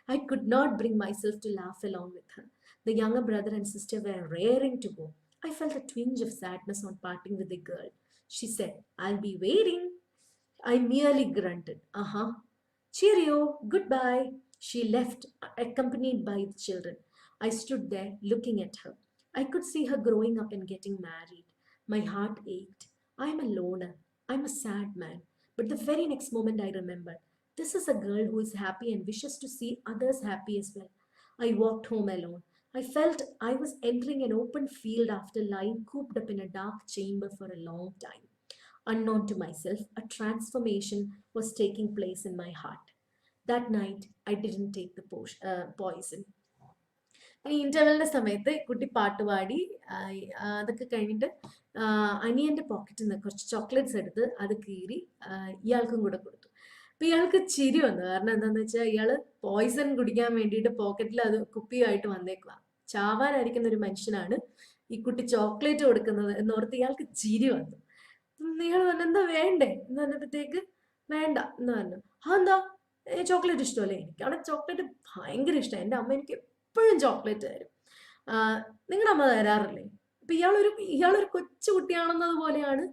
I could not bring myself to laugh along with her. The younger brother and sister were raring to go. I felt a twinge of sadness on parting with the girl. She said, "I'll be waiting." I merely grunted, "Uh-huh." "Cheerio, goodbye." She left, accompanied by the children. I stood there looking at her. I could see her growing up and getting married. My heart ached. I'm a loner. I'm a sad man. But the very next moment I remembered, this is a girl who is happy and wishes to see others happy as well. I walked home alone. I felt I was entering an open field after lying cooped up in a dark chamber for a long time. Unknown to myself, a transformation was taking place in my heart. That night, I didn't take the poison. ഈ ഇന്റർവെല്ലിന്റെ സമയത്ത് കുട്ടി പാട്ട് പാടി. അതൊക്കെ കഴിഞ്ഞിട്ട് അനിയന്റെ പോക്കറ്റിൽ നിന്ന് കുറച്ച് ചോക്ലേറ്റ്സ് എടുത്ത് അത് കീറി ഇയാൾക്കും കൂടെ കൊടുത്തു. അപ്പൊ ഇയാൾക്ക് ചിരി വന്നു. കാരണം എന്താന്ന് വെച്ചാൽ ഇയാള് പോയിസൺ കുടിക്കാൻ വേണ്ടിയിട്ട് പോക്കറ്റിൽ അത് കുപ്പിയായിട്ട് വന്നേക്കുക. ചാവാനായിരിക്കുന്ന ഒരു മനുഷ്യനാണ് ഈ കുട്ടി ചോക്ലേറ്റ് കൊടുക്കുന്നത് എന്നോർത്ത് ഇയാൾക്ക് ചിരി വന്നു. ഇയാൾ പറഞ്ഞു, "എന്താ വേണ്ടേ?" എന്ന് പറഞ്ഞപ്പോഴത്തേക്ക് "വേണ്ട" എന്ന് പറഞ്ഞു. എന്താ, ചോക്ലേറ്റ് ഇഷ്ടമല്ലേ? എനിക്കാണ് ചോക്ലേറ്റ് ഭയങ്കര ഇഷ്ടം. എൻ്റെ അമ്മ എനിക്ക് എപ്പോഴും ചോക്ലേറ്റ് തരും. നിങ്ങളുടെ അമ്മ തരാറില്ലേ? അപ്പൊ ഇയാളൊരു കൊച്ചു കുട്ടിയാണെന്നതുപോലെയാണ്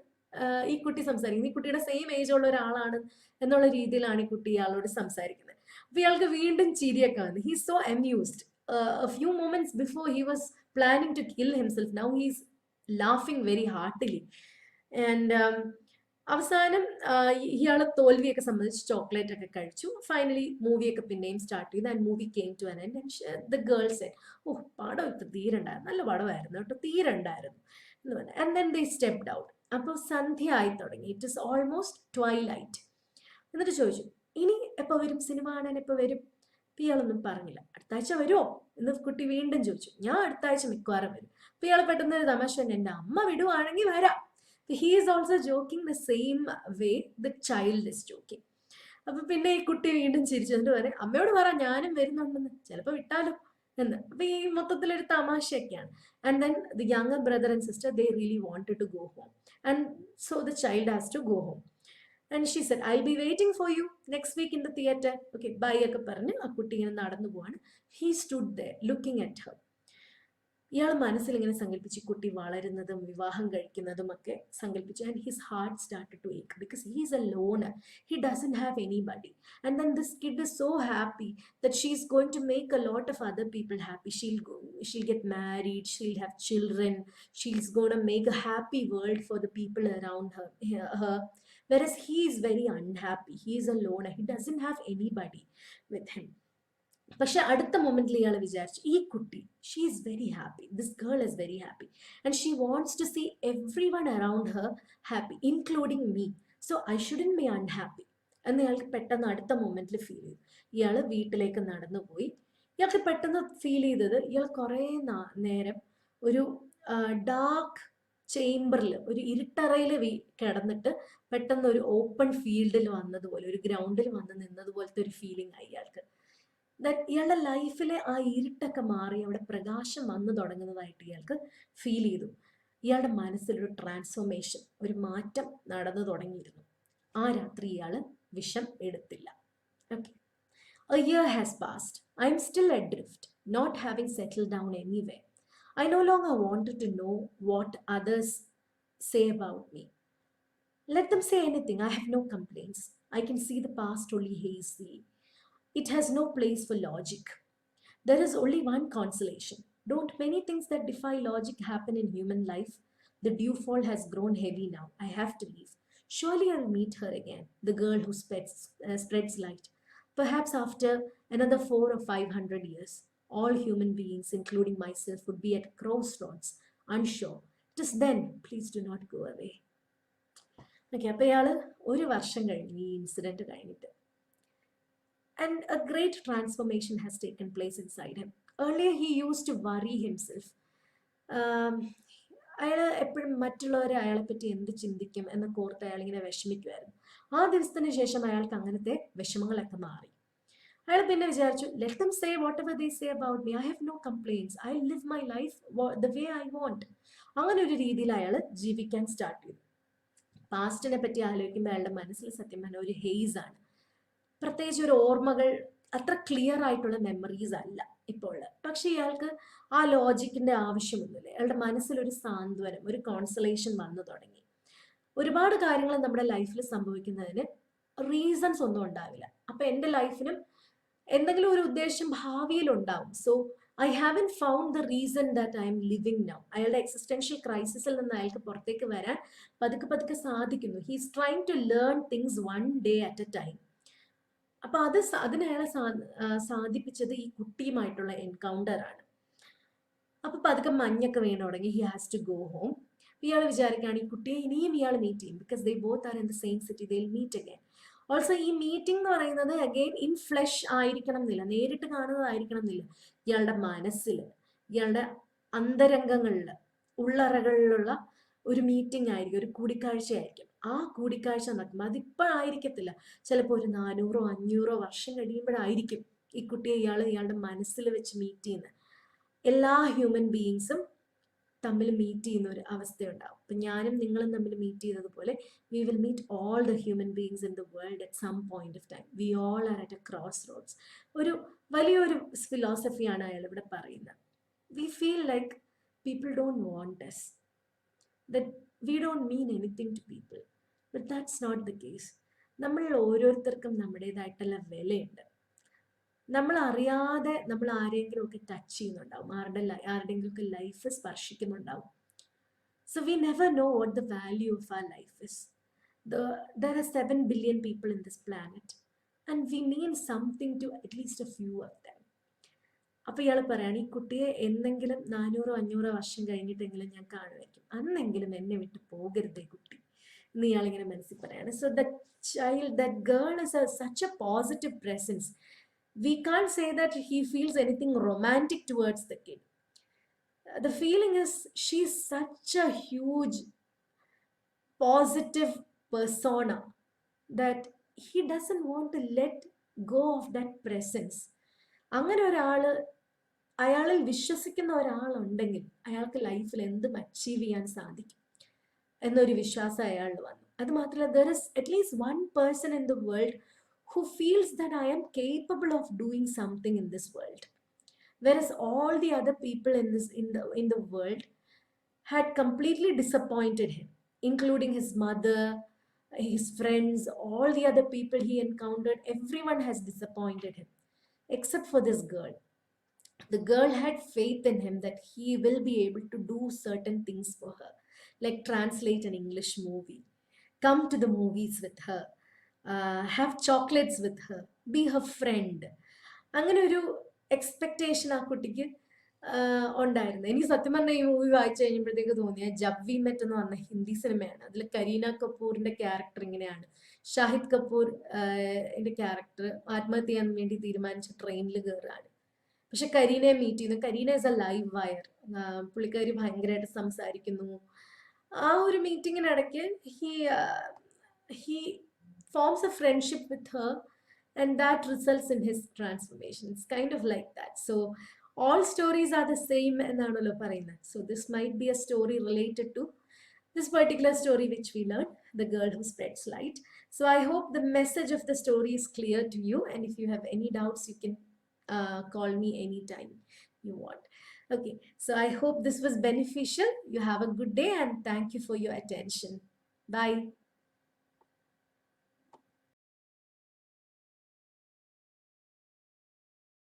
ഈ കുട്ടി സംസാരിക്കുന്നത്. ഈ കുട്ടിയുടെ സെയിം ഏജ് ഉള്ള ഒരാളാണ് എന്നുള്ള രീതിയിലാണ് ഈ കുട്ടി ഇയാളോട് സംസാരിക്കുന്നത്. അപ്പൊ ഇയാൾക്ക് വീണ്ടും ചിരിയൊക്കെ വന്നു. He so അമ്യൂസ്ഡ്. a few moments before he was planning to kill himself. Now he's laughing very heartily. And അവസാനം ഇയാള് തോൽവിയൊക്കെ സംബന്ധിച്ച് ചോക്ലേറ്റ് ഒക്കെ കഴിച്ചു. ഫൈനലി മൂവിയൊക്കെ പിന്നെയും സ്റ്റാർട്ട് ചെയ്തു. And movie came to an end. And the girl said, ഓ പടം ഇപ്പൊ തീരണ്ടായിരുന്നു, നല്ല പടമായിരുന്നു കേട്ടോ, തീരണ്ടായിരുന്നു എന്ന് പറഞ്ഞു. And then they stepped out. അപ്പോൾ സന്ധ്യ ആയി തുടങ്ങി. It is almost twilight. എന്നിട്ട് ചോദിച്ചു, ഇനി എപ്പോൾ വരും, സിനിമ കാണാൻ എപ്പോൾ വരും? ഇയാളൊന്നും പറഞ്ഞില്ല. അടുത്ത ആഴ്ച വരുമോ എന്ന് കുട്ടി വീണ്ടും ചോദിച്ചു. ഞാൻ അടുത്ത ആഴ്ച മിക്കവാറും വരും. അപ്പൊ ഇയാൾ പെട്ടെന്ന് ഒരു തമാശ, എൻ്റെ അമ്മ വിടുവാണെങ്കിൽ വരാം. He is also joking the same way the child is joking. അപ്പൊ പിന്നെ ഈ കുട്ടി വീണ്ടും ചിരിച്ചു. എന്നിട്ട് പറയും, അമ്മയോട് പറ ഞാനും വരുന്നുണ്ടെന്ന്, ചിലപ്പോൾ വിട്ടാലോ എന്ന്. അപ്പൊ ഈ മൊത്തത്തിലൊരു തമാശയൊക്കെയാണ്. And then the younger brother and sister, they really wanted to go home. And so the child has to go home. And she said, I'll be waiting for you next week in the theater. Okay, bye ഒക്കെ പറഞ്ഞ് ആ കുട്ടി ഇങ്ങനെ നടന്നു പോവാണ്. He stood there looking at her. ഇയാൾ മനസ്സിൽ ഇങ്ങനെ സങ്കല്പിച്ചു കുട്ടി വളരുന്നതും വിവാഹം കഴിക്കുന്നതും ഒക്കെ സങ്കല്പിച്ചു. And his heart started to ache because he is a loner. He doesn't have anybody. And then this kid is so happy that she is going to make a lot of other people happy. She'll get married, she'll have children, she's going to make a happy world for the people around her. Whereas he is very unhappy. He is a loner. He doesn't have anybody with him. പക്ഷെ അടുത്ത മൊമെന്റിൽ ഇയാൾ വിചാരിച്ചു, ഈ കുട്ടി, she is very happy, this girl is very happy and she wants to see everyone around her happy, including me. So I shouldn't be unhappy എന്ന് ഇയാൾക്ക് പെട്ടെന്ന് അടുത്ത മൊമെന്റിൽ ഫീൽ ചെയ്തു. ഇയാൾ വീട്ടിലേക്ക് നടന്നുപോയി. ഇയാൾക്ക് പെട്ടെന്ന് ഫീൽ ചെയ്തത്, ഇയാൾ കുറേ നേരം ഒരു ഡാർക്ക് ചേംബറിൽ, ഒരു ഇരുട്ടറയിൽ കിടന്നിട്ട് പെട്ടെന്ന് ഒരു ഓപ്പൺ ഫീൽഡിൽ വന്നതുപോലെ, ഒരു ഗ്രൗണ്ടിൽ വന്ന് നിന്നതുപോലത്തെ ഒരു ഫീലിംഗ് ആയി ഇയാൾക്ക്. ഇയാളുടെ ലൈഫിലെ ആ ഇരുട്ടൊക്കെ മാറി അവിടെ പ്രകാശം വന്നു തുടങ്ങുന്നതായിട്ട് ഇയാൾക്ക് ഫീൽ ചെയ്തു. ഇയാളുടെ മനസ്സിലൊരു ട്രാൻസ്ഫോർമേഷൻ, ഒരു മാറ്റം നടന്നു തുടങ്ങിയിരുന്നു. ആ രാത്രി ഇയാൾ വിഷം എടുത്തില്ല. Okay, a year has passed. I am still adrift, not having settled down anywhere. I no longer wanted to know what others say about me. Let them say anything, I have no complaints. I can see the past only hazily. It has no place for logic. There is only one consolation. Don't many things that defy logic happen in human life? The dewfall has grown heavy now. I have to leave. Surely I'll meet her again, the girl who spreads light. Perhaps after another 400 or 500 years, all human beings, including myself, would be at crossroads, unsure. It is then, please do not go away. Okay, അപ്പോൾ ഇയാൾ ഒരു വർഷം കഴിഞ്ഞു ഈ incident കഴിഞ്ഞിട്ട്. And a great transformation has taken place inside him. Earlier he used to worry himself. അയാൾ എപ്പോഴും മറ്റുള്ളവരെ അയാളെപ്പറ്റി എന്ത് ചിന്തിക്കും എന്ന കോർത്ത് അയാൾ ഇങ്ങനെ വിഷമിക്കുമായിരുന്നു. ആ ദിവസത്തിന് ശേഷം അയാൾക്ക് അങ്ങനത്തെ വിഷമങ്ങളൊക്കെ മാറി. അയാൾ പിന്നെ വിചാരിച്ചു, let them say whatever they say about me, I have no complaints, I live my life the way I want. അങ്ങനെ ഒരു രീതിയിൽ അയാൾ ജീവിക്കാൻ സ്റ്റാർട്ട് ചെയ്തു. പാസ്റ്റിനെ പറ്റി ആലോചിക്കുമ്പോൾ അയാളുടെ മനസ്സിൽ സത്യം പറഞ്ഞ ഒരു ഹെയ്സ് ആണ്. പ്രത്യേകിച്ച് ഒരു ഓർമ്മകൾ, അത്ര ക്ലിയർ ആയിട്ടുള്ള മെമ്മറീസ് അല്ല ഇപ്പോൾ. പക്ഷെ ഇയാൾക്ക് ആ ലോജിക്കിന്റെ ആവശ്യമൊന്നുമില്ല. അയാളുടെ മനസ്സിലൊരു സാന്ത്വനം, ഒരു കോൺസലേഷൻ വന്നു തുടങ്ങി. ഒരുപാട് കാര്യങ്ങൾ നമ്മുടെ ലൈഫിൽ സംഭവിക്കുന്നതിന് റീസൺസ് ഒന്നും ഉണ്ടാവില്ല. അപ്പൊ എൻ്റെ ലൈഫിനും എന്തെങ്കിലും ഒരു ഉദ്ദേശം ഭാവിയിൽ ഉണ്ടാവും. So I haven't found the reason that I am living now. അയാളുടെ എക്സിസ്റ്റൻഷ്യൽ ക്രൈസിസിൽ നിന്ന് അയാൾക്ക് പുറത്തേക്ക് വരാൻ പതുക്കെ പതുക്കെ സാധിക്കുന്നു. He is trying to learn things one day at a time. അപ്പൊ അതിനെ അയാളെ സാധിപ്പിച്ചത് ഈ കുട്ടിയുമായിട്ടുള്ള എൻകൗണ്ടർ ആണ്. അപ്പൊ പതുക്കെ മഞ്ഞൊക്കെ വീണ് തുടങ്ങി. He has to go home. ഇയാൾ വിചാരിക്കുകയാണ് ഈ കുട്ടിയെ ഇനിയും ഇയാൾ മീറ്റ് ചെയ്യും. Because they both are in the same city, they will meet again. Also ഈ മീറ്റിംഗ് എന്ന് പറയുന്നത് അഗെയിൻ ഇൻ ഫ്ലഷ് ആയിരിക്കണം എന്നില്ല, നേരിട്ട് കാണുന്നതായിരിക്കണം എന്നില്ല. ഇയാളുടെ മനസ്സിൽ, ഇയാളുടെ അന്തരംഗങ്ങളിൽ, ഉള്ളറകളിലുള്ള ഒരു മീറ്റിംഗ് ആയിരിക്കും, ഒരു കൂടിക്കാഴ്ചയായിരിക്കും. ആ കൂടിക്കാഴ്ച നടക്കുമ്പോൾ അതിപ്പോഴായിരിക്കത്തില്ല, ചിലപ്പോൾ ഒരു 400 500 വർഷം കഴിയുമ്പോഴായിരിക്കും ഈ കുട്ടിയെ ഇയാളുടെ മനസ്സിൽ വെച്ച് മീറ്റ് ചെയ്യുന്നത്. എല്ലാ ഹ്യൂമൻ ബീയിങ്സും തമ്മിൽ മീറ്റ് ചെയ്യുന്ന ഒരു അവസ്ഥയുണ്ടാവും. അപ്പം ഞാനും നിങ്ങളും തമ്മിൽ മീറ്റ് ചെയ്തതുപോലെ we will meet all the human beings in the world at some point of time. We all are at a crossroads. ഒരു വലിയൊരു ഫിലോസഫിയാണ് അയാൾ ഇവിടെ പറയുന്നത്. We feel like people don't want us, that we don't mean anything to people, but that's not the case. നമ്മൾ ഓരോരുത്തർക്കും നമ്മുടേതായിട്ടുള്ള വിലയുണ്ട്. നമ്മൾ അറിയാതെ നമ്മൾ ആരെങ്കിലും ഒക്കെ ടച്ച് ചെയ്യുന്നുണ്ടാവും, ആരുടെങ്കിലും ഒക്കെ life സ്പർശിക്കുന്നുണ്ടാവും. So we never know what the value of our life is. There are 7 billion people in this planet, and we mean something to at least a few of them. അപ്പൊ ഇയാൾ പറയാണ്, ഈ കുട്ടിയെ എന്തെങ്കിലും 400-500 വർഷം കഴിഞ്ഞിട്ടെങ്കിലും ഞാൻ കാണുമായിരിക്കും, അന്നെങ്കിലും എന്നെ വിട്ട് പോകരുതേ കുട്ടി എന്ന് ഇയാളിങ്ങനെ മനസ്സിൽ പറയാണ്. So that girl is such a positive presence. We can't say that he feels anything romantic towards the kid. The feeling is she's such a huge positive persona that he doesn't want to let go of that presence. അങ്ങനെ ഒരാള്, അയാളിൽ വിശ്വസിക്കുന്ന ഒരാളുണ്ടെങ്കിൽ അയാൾക്ക് ലൈഫിൽ എന്തും achieve ചെയ്യാൻ സാധിക്കും എന്നൊരു വിശ്വാസം അയാളിൽ വന്നു. അത് മാത്രമല്ല, there is at least one person in the world who feels that I am capable of doing something in this world, whereas all the other people in the world had completely disappointed him, including his mother, his friends, all the other people he encountered. Everyone has disappointed him except for this girl. The girl had faith in him that he will be able to do certain things for her, like translate an English movie, come to the movies with her, have chocolates with her, be her friend. അങ്ങനെ ഒരു expectation ആ കുട്ടിക്ക് ഉണ്ടായിരുന്നു. എനിക്ക് സത്യം പറഞ്ഞാൽ ഈ movie വായിച്ചു കഴിഞ്ഞപ്പോഴത്തേക്ക് തോന്നിയ ജബ് വി മെറ്റ് എന്ന് പറഞ്ഞ ഹിന്ദി സിനിമയാണ്. അതിൽ കരീന കപൂറിന്റെ ക്യാരക്ടർ ഇങ്ങനെയാണ്. ഷാഹിദ് കപൂർ എന്റെ ക്യാരക്ടർ ആത്മഹത്യ ചെയ്യാൻ വേണ്ടി തീരുമാനിച്ച ട്രെയിനിൽ കയറുകയാണ്. പക്ഷെ കരീനയെ മീറ്റ് ചെയ്യുന്നു. Kareena is a live wire. പുള്ളിക്കാരി ഭയങ്കരമായിട്ട് സംസാരിക്കുന്നു. ആ ഒരു മീറ്റിങ്ങിനിടയ്ക്ക് he forms a friendship with her, and that results in his transformation. It's kind of like that. So all stories are the same എന്നാണല്ലോ പറയുന്നത്. So this might be a story related to this particular story which we learned, The Girl Who Spreads Light. So I hope the message of the story is clear to you, and if you have any doubts, you can call me anytime you want. Okay, so I hope this was beneficial. You have a good day, and thank you for your attention. Bye.